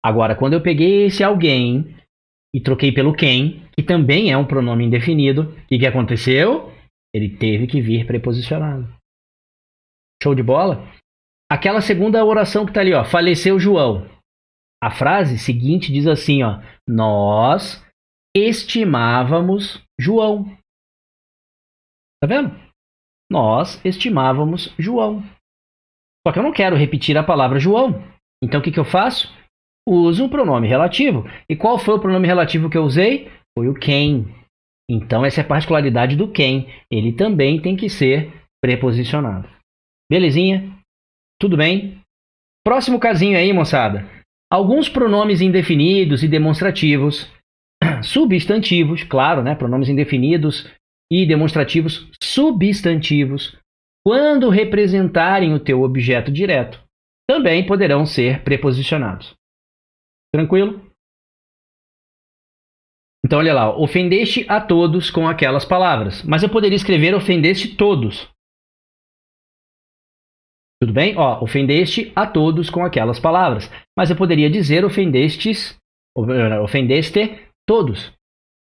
Agora, quando eu peguei esse alguém e troquei pelo quem, que também é um pronome indefinido, o que aconteceu? Ele teve que vir preposicionado. Show de bola? Aquela segunda oração que está ali, ó, faleceu João. A frase seguinte diz assim, ó, nós estimávamos João. Tá vendo? Nós estimávamos João. Só que eu não quero repetir a palavra João. Então o que eu faço? Uso um pronome relativo. E qual foi o pronome relativo que eu usei? Foi o quem. Então essa é a particularidade do quem. Ele também tem que ser preposicionado. Belezinha? Tudo bem? Próximo casinho aí, moçada. Alguns pronomes indefinidos e demonstrativos, substantivos, claro, né? Pronomes indefinidos e demonstrativos substantivos, quando representarem o teu objeto direto, também poderão ser preposicionados. Tranquilo? Então, olha lá. Ofendeste a todos com aquelas palavras. Mas eu poderia escrever ofendeste todos. Tudo bem? Ó, ofendeste a todos com aquelas palavras. Mas eu poderia dizer ofendeste todos.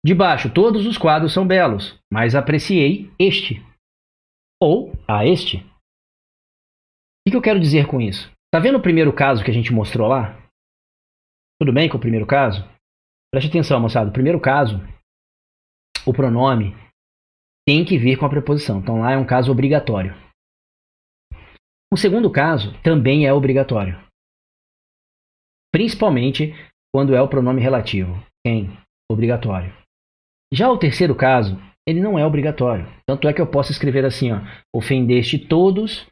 De baixo, todos os quadros são belos, mas apreciei este. Ou a este. O que eu quero dizer com isso? Tá vendo o primeiro caso que a gente mostrou lá? Tudo bem com o primeiro caso? Preste atenção, moçada. O primeiro caso, o pronome tem que vir com a preposição. Então lá é um caso obrigatório. O segundo caso também é obrigatório. Principalmente quando é o pronome relativo. Quem? Obrigatório. Já o terceiro caso, ele não é obrigatório. Tanto é que eu posso escrever assim, ó, ofendeste todos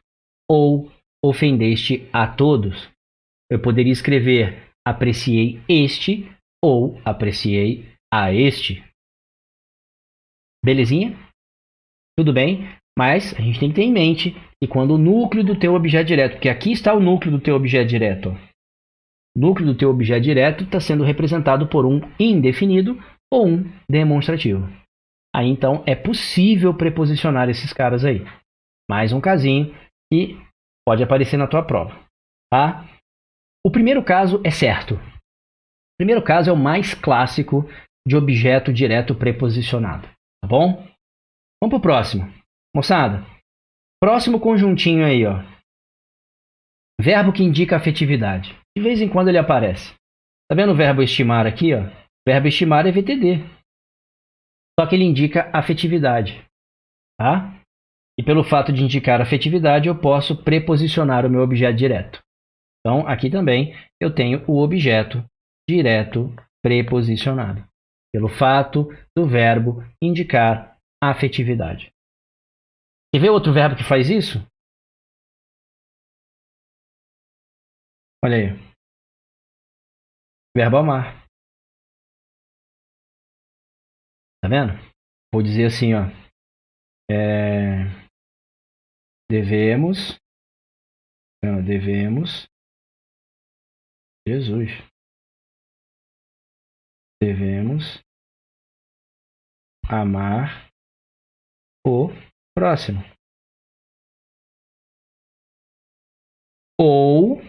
ou ofendeste a todos. Eu poderia escrever apreciei este ou apreciei a este. Belezinha? Tudo bem? Mas a gente tem que ter em mente que quando o núcleo do teu objeto direto, porque aqui está o núcleo do teu objeto direto, ó. O núcleo do teu objeto direto está sendo representado por um indefinido ou um demonstrativo. Aí então é possível preposicionar esses caras aí. Mais um casinho que pode aparecer na tua prova. Tá? O primeiro caso é certo. O primeiro caso é o mais clássico de objeto direto preposicionado. Tá bom? Vamos para o próximo. Moçada, próximo conjuntinho aí, ó. Verbo que indica afetividade. De vez em quando ele aparece. Tá vendo o verbo estimar aqui, ó? O verbo estimar é VTD. Só que ele indica afetividade. Tá? E pelo fato de indicar afetividade, eu posso preposicionar o meu objeto direto. Então, aqui também eu tenho o objeto direto preposicionado. Pelo fato do verbo indicar afetividade. Quer ver outro verbo que faz isso? Olha aí. Verbo amar. Tá vendo? Vou dizer assim, ó. Devemos. Jesus. Devemos amar o próximo. Ou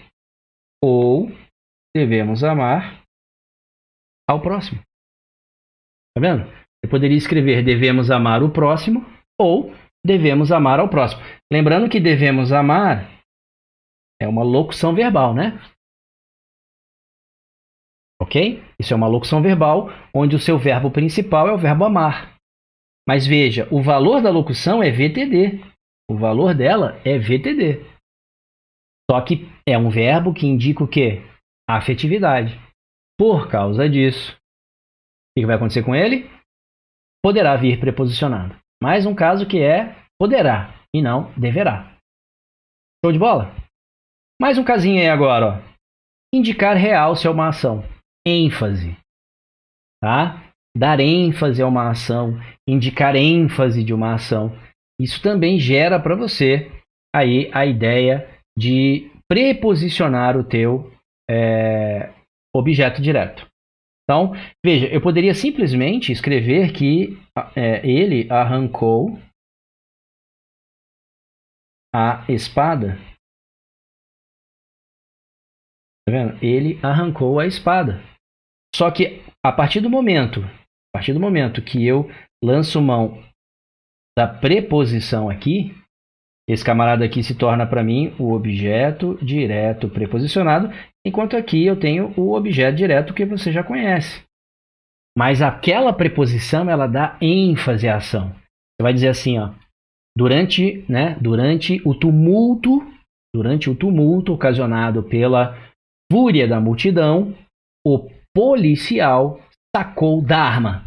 devemos amar ao próximo. Tá vendo? Eu poderia escrever devemos amar o próximo ou devemos amar ao próximo. Lembrando que devemos amar é uma locução verbal, né? Ok? Isso é uma locução verbal onde o seu verbo principal é o verbo amar. Mas veja, o valor da locução é VTD. O valor dela é VTD. Só que é um verbo que indica o quê? Afetividade. Por causa disso, o que vai acontecer com ele? Poderá vir preposicionado. Mais um caso que é poderá e não deverá. Show de bola? Mais um casinho aí agora, ó. Indicar realce a uma ação. ênfase. Tá? dar ênfase a uma ação, indicar ênfase de uma ação. Isso também gera para você aí a ideia de preposicionar o teu objeto direto. Então, veja, eu poderia simplesmente escrever que ele arrancou a espada. Tá vendo? Ele arrancou a espada. Só que a partir do momento que eu lanço mão da preposição aqui, esse camarada aqui se torna para mim o objeto direto preposicionado, enquanto aqui eu tenho o objeto direto que você já conhece. Mas aquela preposição, ela dá ênfase à ação. Você vai dizer assim, ó, durante o tumulto ocasionado pela fúria da multidão, o policial sacou da arma.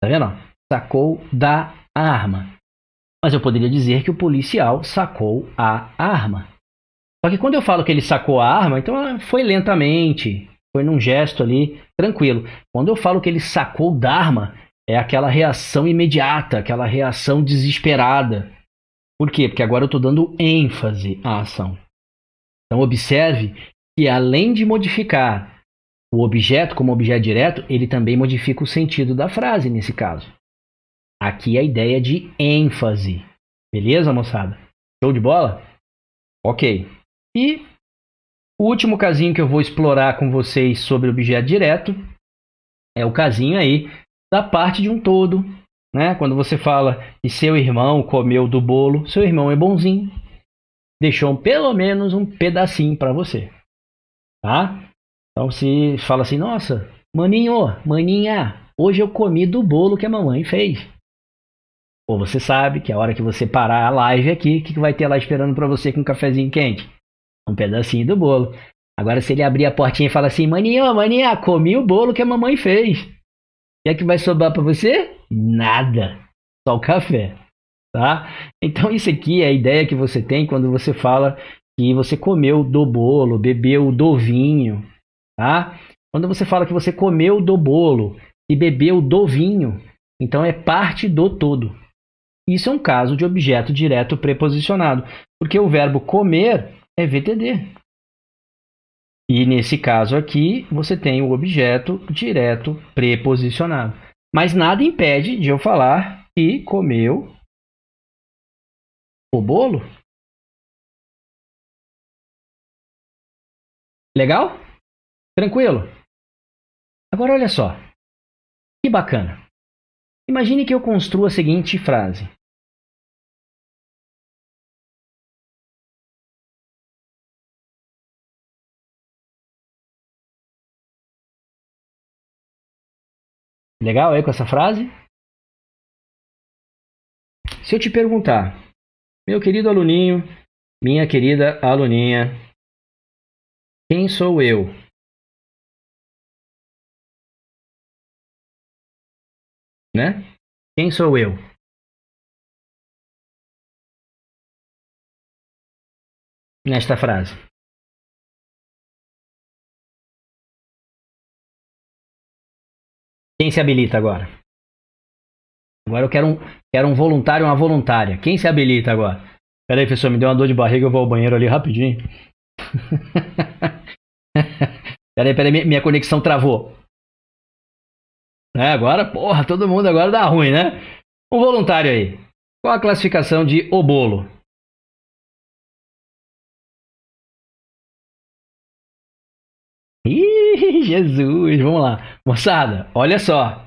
Tá vendo? Sacou da arma. Mas eu poderia dizer que o policial sacou a arma. Só que quando eu falo que ele sacou a arma, então foi lentamente, foi num gesto ali, tranquilo. Quando eu falo que ele sacou da arma, é aquela reação imediata, aquela reação desesperada. Por quê? Porque agora eu estou dando ênfase à ação. Então observe que além de modificar o objeto como objeto direto, ele também modifica o sentido da frase nesse caso. Aqui a ideia de ênfase. Beleza, moçada? Show de bola? Ok. E o último casinho que eu vou explorar com vocês sobre objeto direto é o casinho aí da parte de um todo, né? Quando você fala que seu irmão comeu do bolo, seu irmão é bonzinho, deixou pelo menos um pedacinho para você, tá? Então se fala assim, nossa, maninha, hoje eu comi do bolo que a mamãe fez. Ou você sabe que a hora que você parar a live aqui, o que vai ter lá esperando para você com um cafezinho quente? Um pedacinho do bolo. Agora se ele abrir a portinha e falar assim, maninha, comi o bolo que a mamãe fez. O que é que vai sobrar para você? Nada. Só o café. Tá? Então isso aqui é a ideia que você tem quando você fala que você comeu do bolo, bebeu do vinho. Tá? Quando você fala que você comeu do bolo e bebeu do vinho, então é parte do todo. Isso é um caso de objeto direto preposicionado, porque o verbo comer é VTD. E nesse caso aqui, você tem o objeto direto preposicionado. Mas nada impede de eu falar que comeu o bolo. Legal? Tranquilo? Agora olha só. Que bacana. Imagine que eu construa a seguinte frase. Legal aí com essa frase? Se eu te perguntar, meu querido aluninho, minha querida aluninha, quem sou eu? Né? Quem sou eu? Nesta frase. Quem se habilita agora? Agora eu quero um voluntário ou uma voluntária. Quem se habilita agora? Peraí, professor, me deu uma dor de barriga, eu vou ao banheiro ali rapidinho. Peraí, minha conexão travou. Agora, porra, todo mundo agora dá ruim, né? Um voluntário aí. Qual a classificação de o bolo? Ih, Jesus, vamos lá. Moçada, olha só.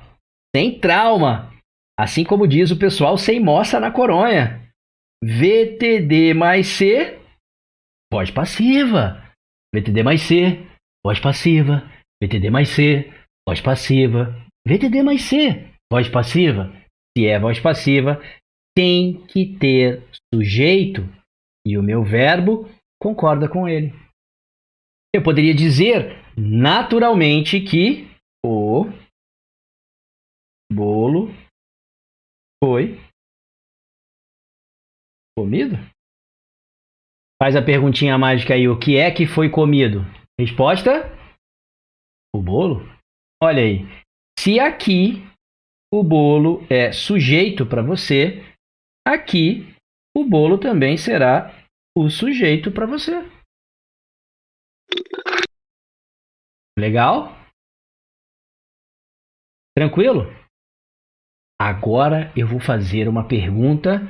Sem trauma. Assim como diz o pessoal, sem moça na coronha. VTD mais C, voz passiva. VTD mais C, voz passiva. VTD mais C, voz passiva. VTD mais C, voz passiva. Se é voz passiva, tem que ter sujeito. E o meu verbo concorda com ele. Eu poderia dizer naturalmente que o bolo foi comido? Faz a perguntinha mágica aí. O que é que foi comido? Resposta? O bolo. Olha aí. Se aqui o bolo é sujeito para você, aqui o bolo também será o sujeito para você. Legal? Tranquilo? Agora eu vou fazer uma pergunta.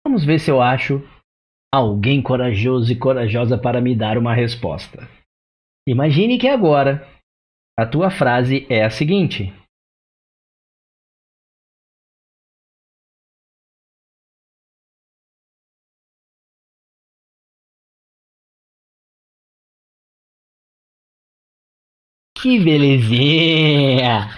Vamos ver se eu acho alguém corajoso e corajosa para me dar uma resposta. Imagine que agora a tua frase é a seguinte: que belezinha!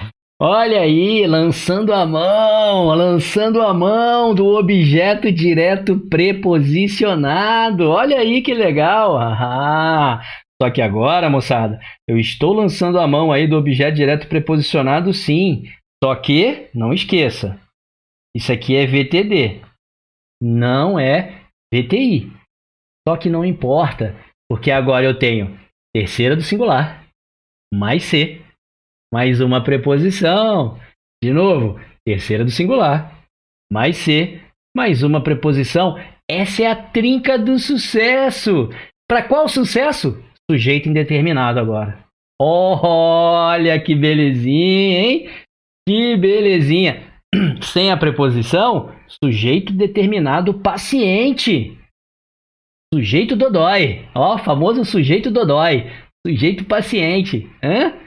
Olha aí, lançando a mão do objeto direto preposicionado. Olha aí que legal! Ah, só que agora, moçada, eu estou lançando a mão aí do objeto direto preposicionado, sim. Só que, não esqueça, isso aqui é VTD, não é VTI. Só que não importa, porque agora eu tenho terceira do singular, mais C, mais uma preposição. De novo, terceira do singular, mais C, mais uma preposição. Essa é a trinca do sucesso. Para qual sucesso? Sujeito indeterminado agora. Olha que belezinha, hein? Que belezinha. Sem a preposição, sujeito determinado paciente. Sujeito dodói. Ó, famoso sujeito dodói. Sujeito paciente. Hã?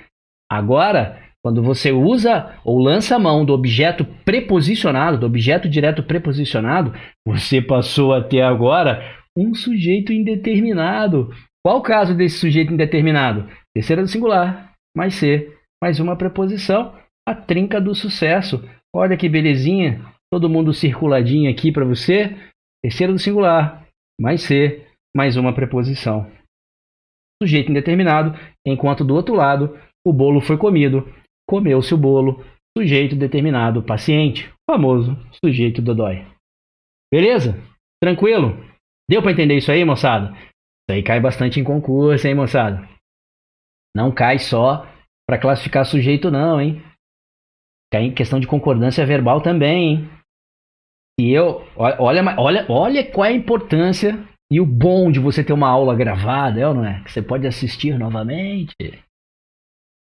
Agora, quando você usa ou lança a mão do objeto preposicionado, do objeto direto preposicionado, você passou a ter agora um sujeito indeterminado. Qual o caso desse sujeito indeterminado? Terceira do singular, mais C, mais uma preposição, a trinca do sucesso. Olha que belezinha, todo mundo circuladinho aqui para você. Terceira do singular, mais C, mais uma preposição. Sujeito indeterminado, enquanto do outro lado, o bolo foi comido, comeu-se o bolo, sujeito determinado, paciente, famoso sujeito dodói. Beleza? Tranquilo? Deu para entender isso aí, moçada? Isso aí cai bastante em concurso, hein, moçada? Não cai só para classificar sujeito, não, hein? Cai em questão de concordância verbal também, hein? E olha qual é a importância e o bom de você ter uma aula gravada, é ou não é? Que você pode assistir novamente.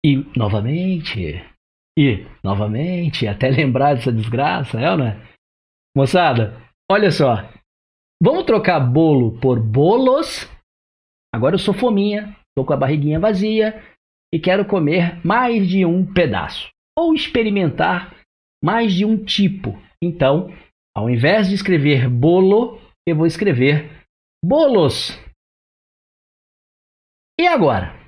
E novamente. E novamente. Até lembrar dessa desgraça, é ou não é? Moçada, olha só. Vamos trocar bolo por bolos. Agora eu sou fominha. Tô com a barriguinha vazia. E quero comer mais de um pedaço. Ou experimentar mais de um tipo. Então, ao invés de escrever bolo, eu vou escrever bolos. E agora?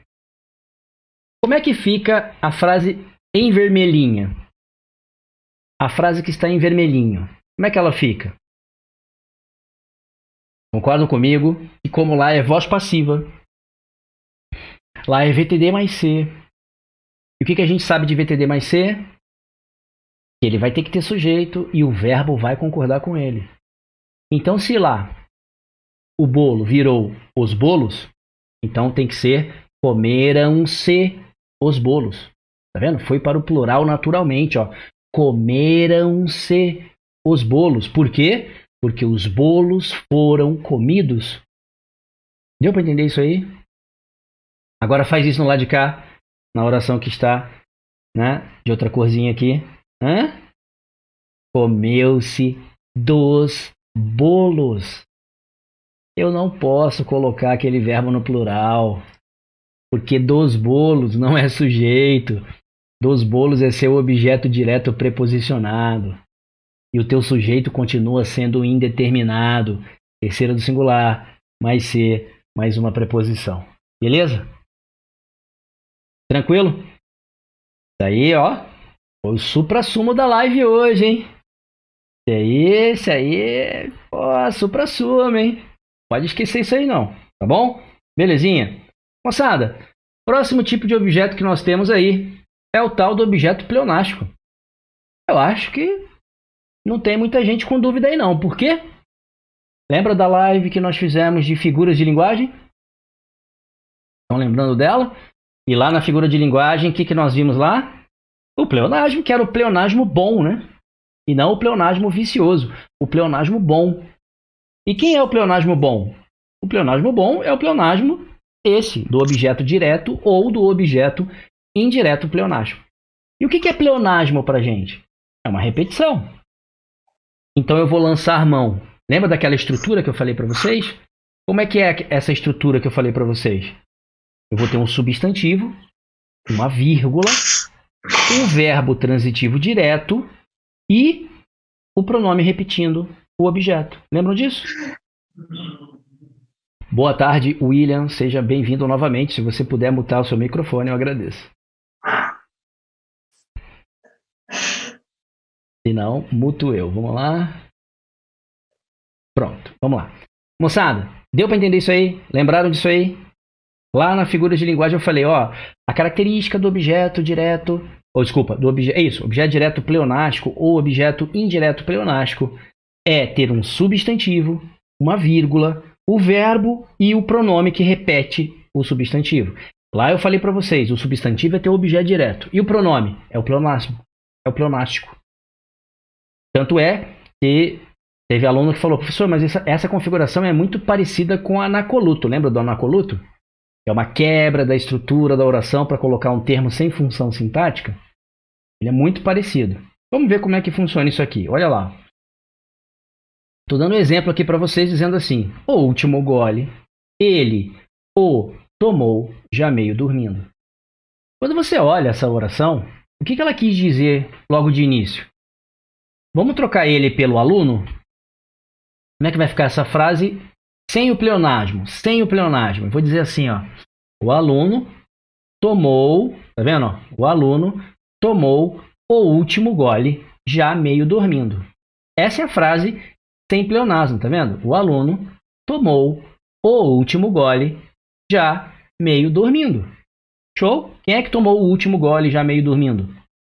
Como é que fica a frase em vermelhinha? A frase que está em vermelhinho. Como é que ela fica? Concordam comigo? E como lá é voz passiva, lá é VTD mais C. E o que a gente sabe de VTD mais C? Que ele vai ter que ter sujeito e o verbo vai concordar com ele. Então, se lá o bolo virou os bolos, então tem que ser comeram-se os bolos. Tá vendo? Foi para o plural naturalmente, ó. Comeram-se os bolos. Por quê? Porque os bolos foram comidos. Deu para entender isso aí? Agora faz isso no lado de cá, na oração que está, né, de outra corzinha aqui. Hã? Comeu-se dos bolos. Eu não posso colocar aquele verbo no plural, porque dos bolos não é sujeito. Dos bolos é seu objeto direto preposicionado. E o teu sujeito continua sendo indeterminado. Terceira do singular, mais C, mais uma preposição. Beleza? Tranquilo? Isso aí, ó. Foi o suprassumo da live hoje, hein? Esse aí, ó, suprassumo, hein? Pode esquecer isso aí não, tá bom? Belezinha? Moçada, próximo tipo de objeto que nós temos aí é o tal do objeto pleonástico. Eu acho que não tem muita gente com dúvida aí não. Por quê? Lembra da live que nós fizemos de figuras de linguagem? Estão lembrando dela? E lá na figura de linguagem, o que nós vimos lá? O pleonasmo, que era o pleonasmo bom, né? E não o pleonasmo vicioso. O pleonasmo bom. E quem é o pleonasmo bom? O pleonasmo bom é o pleonasmo esse, do objeto direto ou do objeto indireto pleonasmo. E o que é pleonasmo pra gente? É uma repetição. Então eu vou lançar mão. Lembra daquela estrutura que eu falei para vocês? Como é que é essa estrutura que eu falei para vocês? Eu vou ter um substantivo, uma vírgula, um verbo transitivo direto e o pronome repetindo o objeto. Lembram disso? Boa tarde, William. Seja bem-vindo novamente. Se você puder mutar o seu microfone, eu agradeço. Se não, muto eu. Vamos lá. Pronto, vamos lá. Moçada, deu para entender isso aí? Lembraram disso aí? Lá na figura de linguagem eu falei, ó, a característica do objeto direto, objeto direto pleonástico ou objeto indireto pleonástico é ter um substantivo, uma vírgula, o verbo e o pronome que repete o substantivo. Lá eu falei para vocês, o substantivo é ter o objeto direto e o pronome é o pleonasmo, é o pleonástico. Tanto é que teve aluno que falou, professor, mas essa configuração é muito parecida com a anacoluto. Lembra do anacoluto? É uma quebra da estrutura da oração para colocar um termo sem função sintática. Ele é muito parecido. Vamos ver como é que funciona isso aqui. Olha lá. Estou dando um exemplo aqui para vocês dizendo assim. O último gole, ele o tomou já meio dormindo. Quando você olha essa oração, o que ela quis dizer logo de início? Vamos trocar ele pelo aluno? Como é que vai ficar essa frase sem o pleonasmo? Sem o pleonasmo. Eu vou dizer assim, ó. O aluno tomou, tá vendo? Ó? O aluno tomou o último gole já meio dormindo. Essa é a frase sem pleonasmo, tá vendo? O aluno tomou o último gole já meio dormindo. Show? Quem é que tomou o último gole já meio dormindo?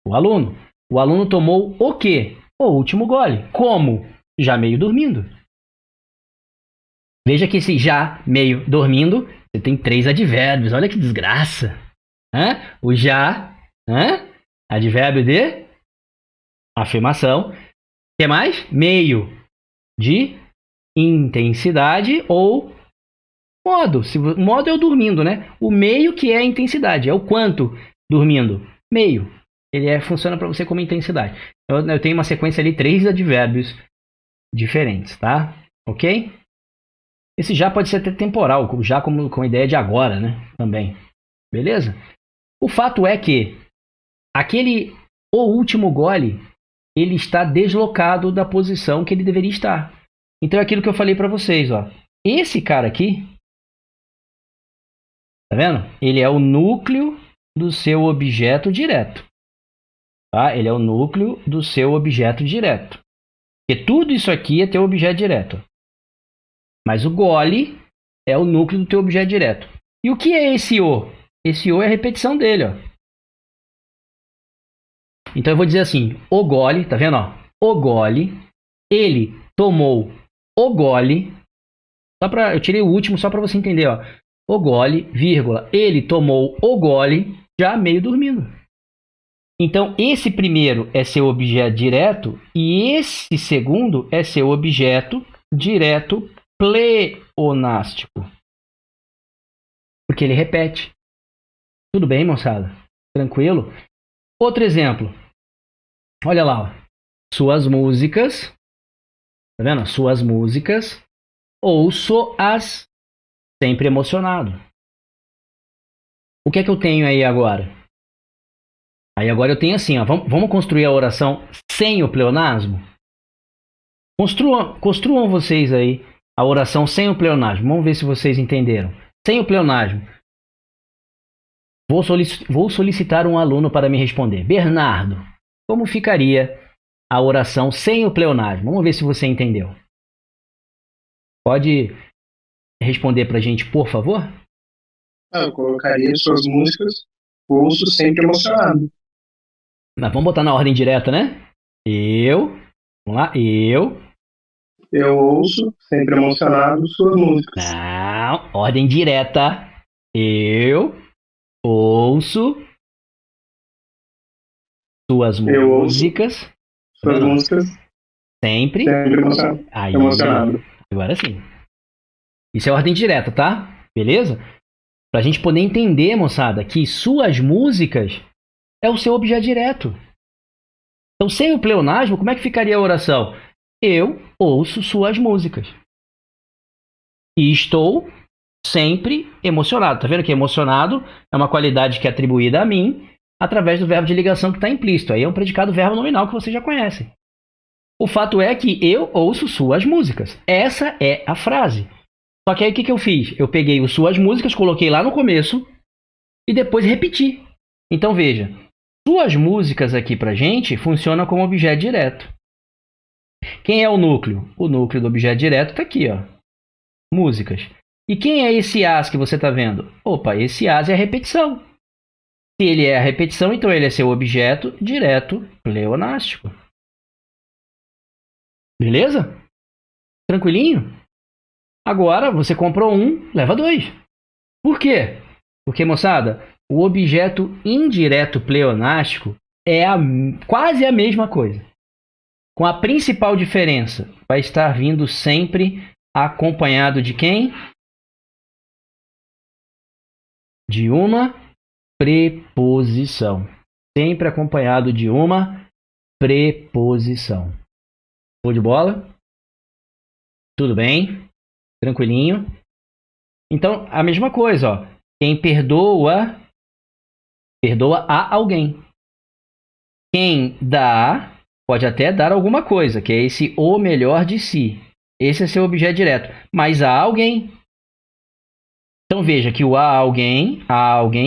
O aluno. O aluno tomou o quê? O último gole. Como? Já meio dormindo. Veja que esse já meio dormindo, você tem 3 advérbios. Olha que desgraça. Hã? O já, advérbio de afirmação. O que mais? Meio de intensidade ou modo. Modo é o dormindo, né? O meio que é a intensidade. É o quanto dormindo. Meio. Ele funciona para você como intensidade. Eu tenho uma sequência ali, 3 advérbios diferentes, tá? Ok? Esse já pode ser até temporal, já com a ideia de agora, né? Também. Beleza? O fato é que o último gole, ele está deslocado da posição que ele deveria estar. Então é aquilo que eu falei para vocês, ó. Esse cara aqui, tá vendo? Ele é o núcleo do seu objeto direto. Tá? Ele é o núcleo do seu objeto direto. Porque tudo isso aqui é teu objeto direto. Mas o gole é o núcleo do teu objeto direto. E o que é esse o? Esse o é a repetição dele, ó. Então eu vou dizer assim, o gole, tá vendo, ó? O gole, ele tomou o gole. Eu tirei o último só para você entender, ó. O gole, vírgula, ele tomou o gole já meio dormindo. Então, esse primeiro é seu objeto direto e esse segundo é seu objeto direto pleonástico. Porque ele repete. Tudo bem, moçada? Tranquilo? Outro exemplo. Olha lá. Ó. Suas músicas. Tá vendo? Suas músicas. Ouço-as sempre emocionado. O que é que eu tenho aí agora? Aí agora eu tenho assim, ó, vamos construir a oração sem o pleonasmo? Construam vocês aí a oração sem o pleonasmo. Vamos ver se vocês entenderam. Sem o pleonasmo. Vou solicitar um aluno para me responder. Bernardo, como ficaria a oração sem o pleonasmo? Vamos ver se você entendeu. Pode responder para a gente, por favor? Eu colocaria suas músicas, ouço sempre emocionado. Mas vamos botar na ordem direta, né? Vamos lá, Eu ouço sempre emocionado suas músicas. Não, ordem direta. Eu ouço Suas Eu ouço músicas. suas Não. músicas Sempre. sempre emocionado. Aí, Emocionado. agora sim. Isso é ordem direta, tá? Beleza? Pra gente poder entender, moçada, que suas músicas é o seu objeto direto. Então, sem o pleonasmo, como é que ficaria a oração? Eu ouço suas músicas. E estou sempre emocionado. Tá vendo que emocionado é uma qualidade que é atribuída a mim através do verbo de ligação que está implícito. Aí é um predicado verbo nominal que vocês já conhecem. O fato é que eu ouço suas músicas. Essa é a frase. Só que aí o que eu fiz? Eu peguei o suas músicas, coloquei lá no começo e depois repeti. Então veja, suas músicas aqui pra gente funcionam como objeto direto. Quem é o núcleo? O núcleo do objeto direto está aqui, ó. Músicas. E quem é esse as que você está vendo? Opa, esse as é a repetição. Se ele é a repetição, então ele é seu objeto direto pleonástico. Beleza? Tranquilinho? Agora, você comprou um, leva dois. Por quê? Porque, moçada, o objeto indireto pleonástico é quase a mesma coisa. Com a principal diferença, vai estar vindo sempre acompanhado de quem? De uma preposição. Sempre acompanhado de uma preposição. Show de bola? Tudo bem? Tranquilinho? Então, a mesma coisa, ó. Quem perdoa, perdoa a alguém. Quem dá, pode até dar alguma coisa, que é esse o melhor de si. Esse é seu objeto direto. Mas há alguém. Então veja que o há alguém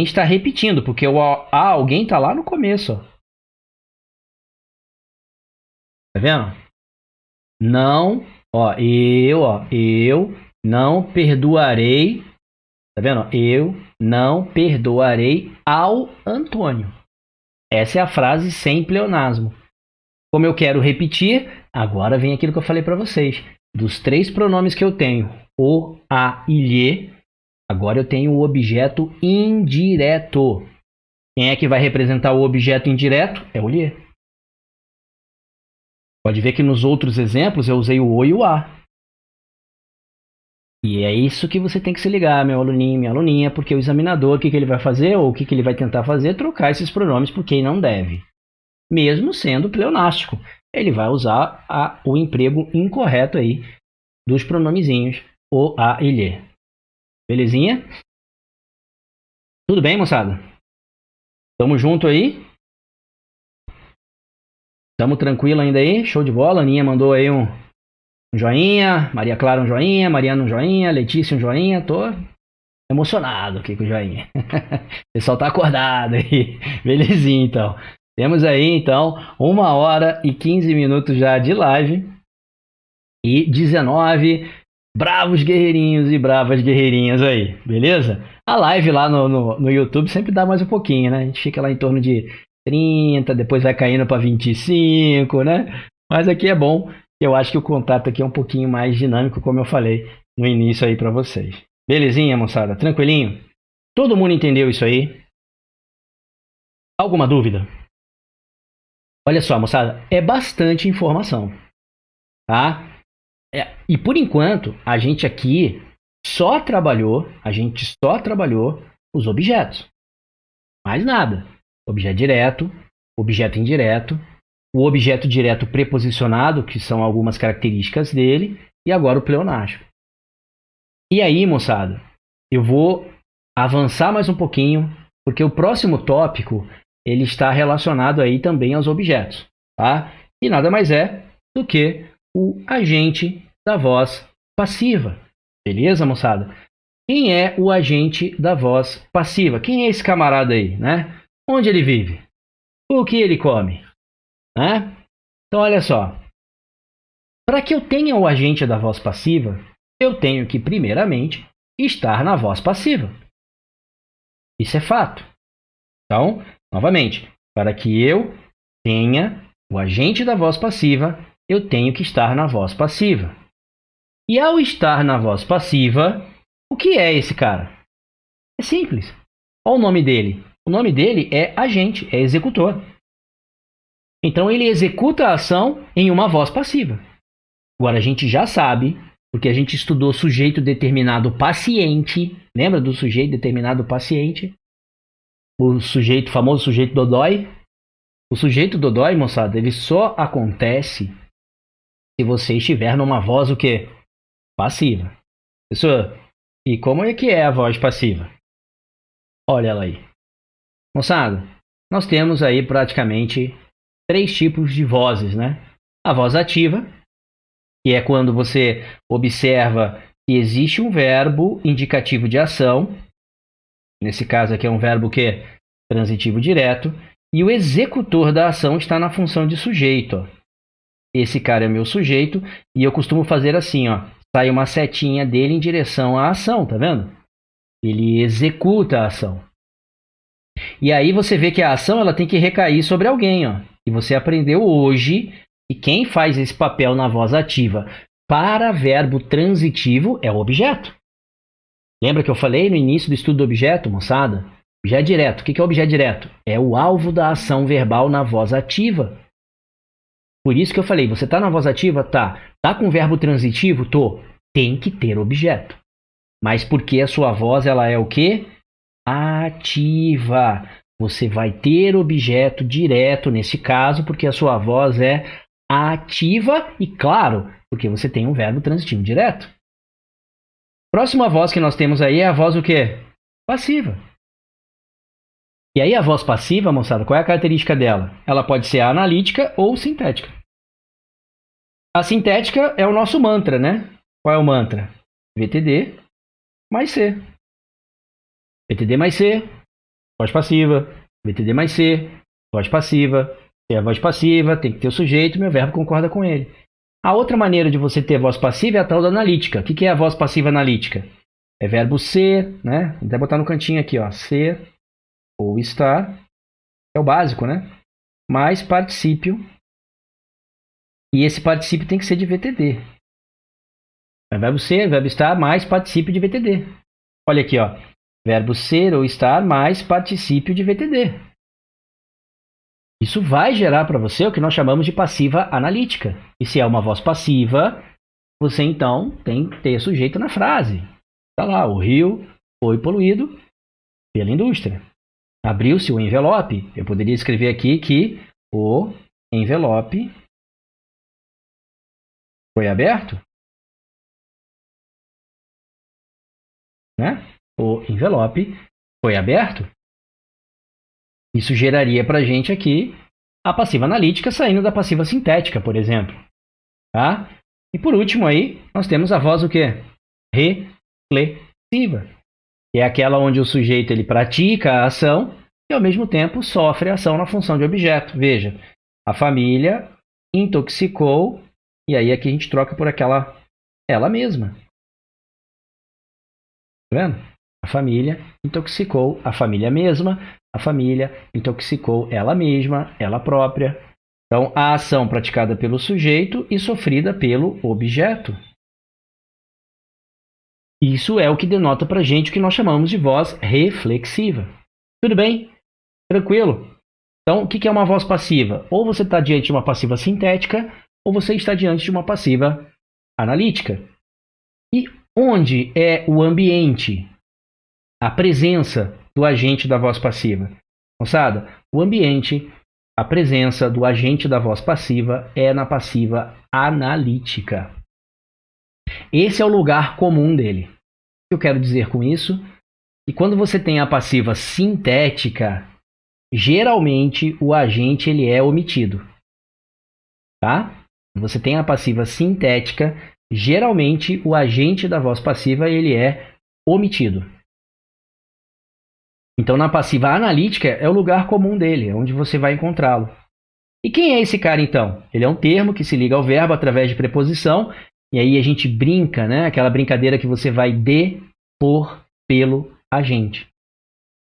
está repetindo, porque o há alguém está lá no começo. Ó. Tá vendo? Não, eu não perdoarei. Tá vendo? Eu não perdoarei ao Antônio. Essa é a frase sem pleonasmo. Como eu quero repetir, agora vem aquilo que eu falei para vocês. Dos três pronomes que eu tenho, o, a e lhe, agora eu tenho o objeto indireto. Quem é que vai representar o objeto indireto? É o lhe. Pode ver que nos outros exemplos eu usei o o e o a. E é isso que você tem que se ligar, meu aluninho, minha aluninha, porque o examinador, o que ele vai fazer, ou o que ele vai tentar fazer, é trocar esses pronomes por quem não deve. Mesmo sendo pleonástico. Ele vai usar o emprego incorreto aí dos pronomezinhos o, a e lhe. Belezinha? Tudo bem, moçada? Tamo junto aí? Tamo tranquilo ainda aí? Show de bola? A Aninha mandou aí um joinha, Maria Clara um joinha, Mariana um joinha, Letícia um joinha. Tô emocionado aqui com o joinha. O pessoal tá acordado aí. Belezinha, então. Temos aí, então, 1h15 já de live e 19 bravos guerreirinhos e bravas guerreirinhas aí, beleza? A live lá no YouTube sempre dá mais um pouquinho, né? A gente fica lá em torno de 30, depois vai caindo para 25, né? Mas aqui é bom, eu acho que o contato aqui é um pouquinho mais dinâmico, como eu falei no início aí para vocês. Belezinha, moçada? Tranquilinho? Todo mundo entendeu isso aí? Alguma dúvida? Olha só, moçada, é bastante informação, tá? E por enquanto, a gente aqui só trabalhou os objetos. Mais nada. Objeto direto, objeto indireto, o objeto direto preposicionado, que são algumas características dele, e agora o pleonástico. E aí, moçada, eu vou avançar mais um pouquinho, porque o próximo tópico ele está relacionado aí também aos objetos, tá? E nada mais é do que o agente da voz passiva. Beleza, moçada? Quem é o agente da voz passiva? Quem é esse camarada aí, né? Onde ele vive? O que ele come? Né? Então, olha só. Para que eu tenha o agente da voz passiva, eu tenho que, primeiramente, estar na voz passiva. Isso é fato. Então, novamente, para que eu tenha o agente da voz passiva, eu tenho que estar na voz passiva. E ao estar na voz passiva, o que é esse cara? É simples. Olha o nome dele. O nome dele é agente, é executor. Então ele executa a ação em uma voz passiva. Agora a gente já sabe, porque a gente estudou sujeito determinado paciente. Lembra do sujeito determinado paciente? O famoso sujeito dodói. O sujeito dodói, moçada, ele só acontece se você estiver numa voz o quê? Passiva. Pessoal, e como é que é a voz passiva? Olha ela aí. Moçada, nós temos aí praticamente 3 tipos de vozes, né? A voz ativa, que é quando você observa que existe um verbo indicativo de ação. Nesse caso aqui é um verbo que é transitivo direto. E o executor da ação está na função de sujeito. Ó. Esse cara é meu sujeito e eu costumo fazer assim, ó. Sai uma setinha dele em direção à ação, tá vendo? Ele executa a ação. E aí você vê que a ação ela tem que recair sobre alguém, ó. E você aprendeu hoje que quem faz esse papel na voz ativa para verbo transitivo é o objeto. Lembra que eu falei no início do estudo do objeto, moçada? Objeto direto. O que é objeto direto? É o alvo da ação verbal na voz ativa. Por isso que eu falei, você está na voz ativa? Tá. Tá com verbo transitivo? Tô. Tem que ter objeto. Mas porque a sua voz ela é o quê? Ativa. Você vai ter objeto direto nesse caso, porque a sua voz é ativa e, claro, porque você tem um verbo transitivo direto. Próxima voz que nós temos aí é a voz o quê? Passiva. E aí a voz passiva, moçada, qual é a característica dela? Ela pode ser analítica ou sintética. A sintética é o nosso mantra, né? Qual é o mantra? VTD mais C. VTD mais C, voz passiva. VTD mais C, voz passiva. Se é a voz passiva, tem que ter o sujeito, meu verbo concorda com ele. A outra maneira de você ter voz passiva é a tal da analítica. O que é a voz passiva analítica? É verbo ser, né? Vou até botar no cantinho aqui, ó. Ser ou estar. É o básico, né? Mais particípio. E esse particípio tem que ser de VTD. É verbo ser, verbo estar, mais particípio de VTD. Olha aqui, ó. Verbo ser ou estar, mais particípio de VTD. Isso vai gerar para você o que nós chamamos de passiva analítica. E se é uma voz passiva, você então tem que ter sujeito na frase. Está lá, o rio foi poluído pela indústria. Abriu-se o envelope. Eu poderia escrever aqui que o envelope foi aberto. Né? O envelope foi aberto. Isso geraria para a gente aqui a passiva analítica saindo da passiva sintética, por exemplo. Tá? E por último aí, nós temos a voz o quê? Reflexiva. Que é aquela onde o sujeito ele pratica a ação e ao mesmo tempo sofre a ação na função de objeto. Veja, a família intoxicou e aí aqui a gente troca por aquela ela mesma. Tá vendo? A família intoxicou a família mesma. A família intoxicou ela mesma, ela própria. Então, a ação praticada pelo sujeito e sofrida pelo objeto. Isso é o que denota pra gente o que nós chamamos de voz reflexiva. Tudo bem? Tranquilo? Então, o que é uma voz passiva? Ou você está diante de uma passiva sintética, ou você está diante de uma passiva analítica. E onde é o ambiente, a presença do agente da voz passiva? Moçada, o ambiente, a presença do agente da voz passiva é na passiva analítica. Esse é o lugar comum dele. O que eu quero dizer com isso? E quando você tem a passiva sintética, geralmente o agente ele é omitido. Tá? Você tem a passiva sintética, geralmente o agente da voz passiva ele é omitido. Então, na passiva analítica é o lugar comum dele, é onde você vai encontrá-lo. E quem é esse cara, então? Ele é um termo que se liga ao verbo através de preposição, e aí a gente brinca, né? Aquela brincadeira que você vai depor pelo agente.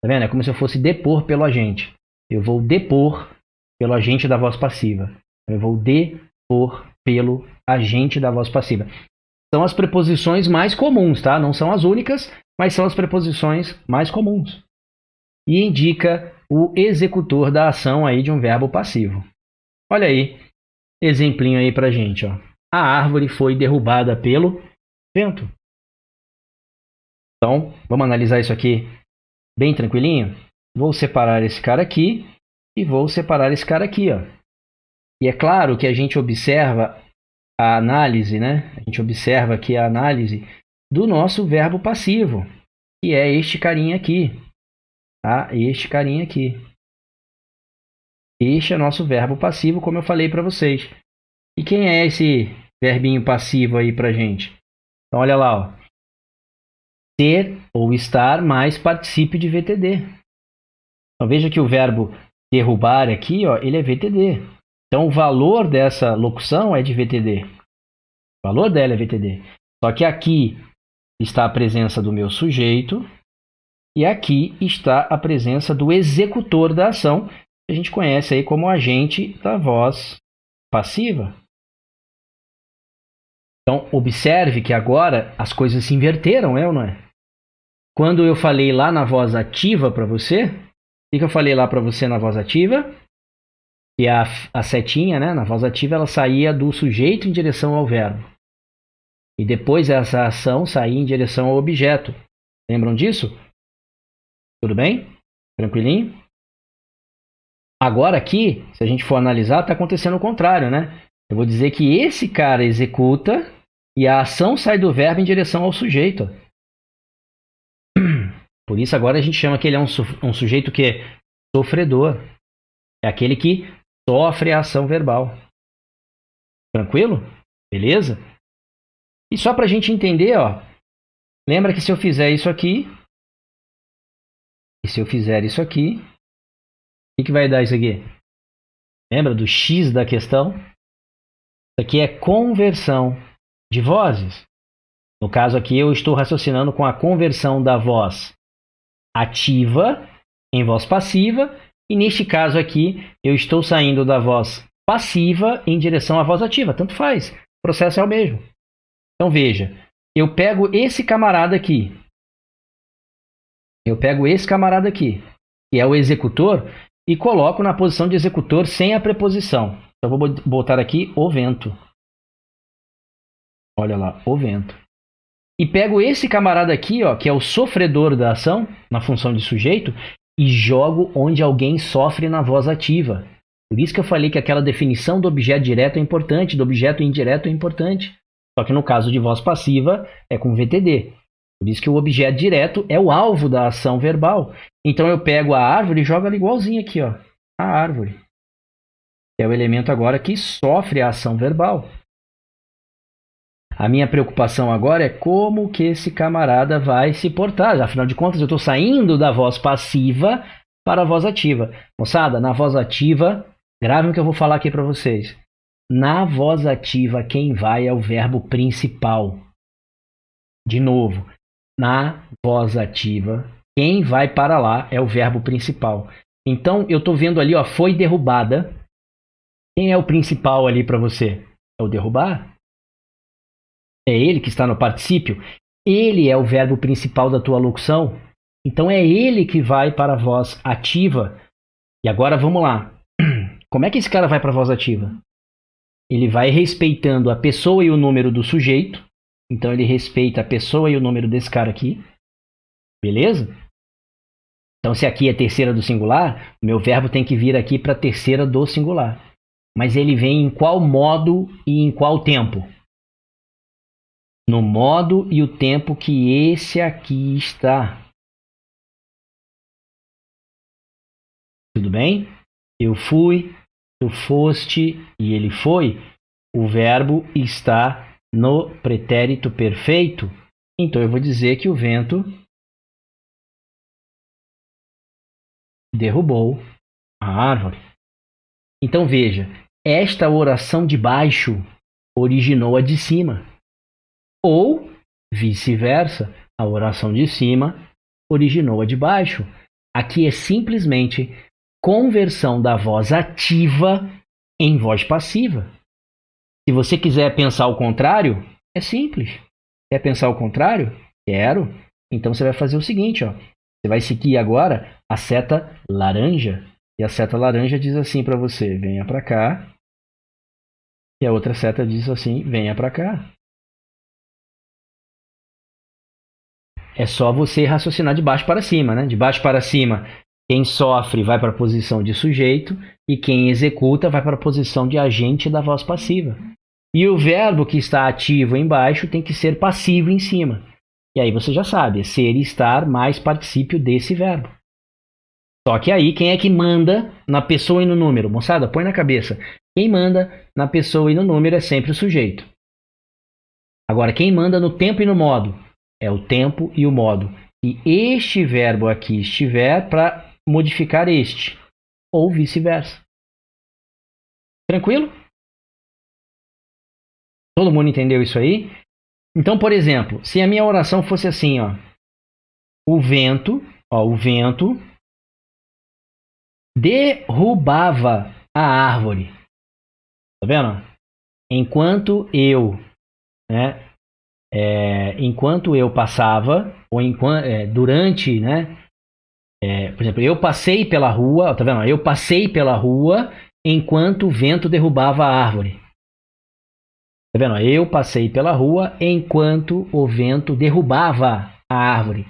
Tá vendo? É como se eu fosse depor pelo agente. Eu vou depor pelo agente da voz passiva. Eu vou depor pelo agente da voz passiva. São as preposições mais comuns, tá? Não são as únicas, mas são as preposições mais comuns. E indica o executor da ação aí de um verbo passivo. Olha aí, exemplinho aí pra gente, ó. A árvore foi derrubada pelo vento. Então, vamos analisar isso aqui bem tranquilinho? Vou separar esse cara aqui e vou separar esse cara aqui, ó. E é claro que a gente observa a análise, né? A gente observa aqui a análise do nosso verbo passivo, que é este carinha aqui, tá? Este carinha aqui. Este é nosso verbo passivo, como eu falei para vocês. E quem é esse verbinho passivo aí pra gente? Então, olha lá, ó. Ser ou estar mais particípio de VTD. Então, veja que o verbo derrubar aqui, ó, ele é VTD. Então, o valor dessa locução é de VTD. O valor dela é VTD. Só que aqui está a presença do meu sujeito e aqui está a presença do executor da ação, que a gente conhece aí como agente da voz passiva. Então, observe que agora as coisas se inverteram, é ou não é? Quando eu falei lá na voz ativa para você, o que eu falei lá para você na voz ativa? Que a setinha, né, na voz ativa, ela saía do sujeito em direção ao verbo. E depois essa ação saía em direção ao objeto. Lembram disso? Tudo bem? Tranquilinho? Agora aqui, se a gente for analisar, está acontecendo o contrário, né? Eu vou dizer que esse cara executa e a ação sai do verbo em direção ao sujeito. Por isso agora a gente chama que ele é um sujeito que é sofredor. É aquele que sofre a ação verbal. Tranquilo? Beleza? E só para a gente entender, ó, lembra que se eu fizer isso aqui, e se eu fizer isso aqui, o que vai dar isso aqui? Lembra do X da questão? Isso aqui é conversão de vozes. No caso aqui, eu estou raciocinando com a conversão da voz ativa em voz passiva. E neste caso aqui, eu estou saindo da voz passiva em direção à voz ativa. Tanto faz. O processo é o mesmo. Então veja, eu pego esse camarada aqui. Que é o executor, e coloco na posição de executor sem a preposição. Então vou botar aqui o vento. Olha lá, o vento. E pego esse camarada aqui, ó, que é o sofredor da ação, na função de sujeito, e jogo onde alguém sofre na voz ativa. Por isso que eu falei que aquela definição do objeto direto é importante, do objeto indireto é importante. Só que no caso de voz passiva é com VTD. Por isso que o objeto direto é o alvo da ação verbal. Então eu pego a árvore e jogo ela igualzinho aqui, ó. A árvore. Que é o elemento agora que sofre a ação verbal. A minha preocupação agora é como que esse camarada vai se portar. Afinal de contas, eu estou saindo da voz passiva para a voz ativa. Moçada, na voz ativa, gravem o que eu vou falar aqui para vocês. Na voz ativa, quem vai é o verbo principal. De novo, na voz ativa, quem vai para lá é o verbo principal. Então, eu estou vendo ali, ó, foi derrubada. Quem é o principal ali para você? É o derrubar? É ele que está no particípio? Ele é o verbo principal da tua locução? Então é ele que vai para a voz ativa. E agora vamos lá. Como é que esse cara vai para a voz ativa? Ele vai respeitando a pessoa e o número do sujeito. Então ele respeita a pessoa e o número desse cara aqui. Beleza? Então se aqui é terceira do singular, o meu verbo tem que vir aqui para a terceira do singular. Mas ele vem em qual modo e em qual tempo? No modo e o tempo que esse aqui está. Tudo bem? Eu fui, tu foste e ele foi. O verbo está no pretérito perfeito. Então eu vou dizer que o vento derrubou a árvore. Então veja, esta oração de baixo originou a de cima. Ou, vice-versa, a oração de cima originou a de baixo. Aqui é simplesmente conversão da voz ativa em voz passiva. Se você quiser pensar o contrário, é simples. Quer pensar o contrário? Quero. Então você vai fazer o seguinte, ó. Você vai seguir agora a seta laranja. E a seta laranja diz assim para você: venha para cá E a outra seta diz assim, venha para cá. É só você raciocinar de baixo para cima, né? De baixo para cima, quem sofre vai para a posição de sujeito e quem executa vai para a posição de agente da voz passiva. E o verbo que está ativo embaixo tem que ser passivo em cima. E aí você já sabe, é ser e estar mais particípio desse verbo. Só que aí, quem é que manda na pessoa e no número? Moçada, põe na cabeça. Quem manda na pessoa e no número é sempre o sujeito. Agora, quem manda no tempo e no modo? É o tempo e o modo. E este verbo aqui estiver para modificar este. Ou vice-versa. Tranquilo? Todo mundo entendeu isso aí? Então, por exemplo, se a minha oração fosse assim, ó. O vento derrubava a árvore. Tá vendo? Enquanto eu passava, ou durante, por exemplo, eu passei pela rua, tá vendo? Eu passei pela rua enquanto o vento derrubava a árvore. Tá vendo? Eu passei pela rua enquanto o vento derrubava a árvore.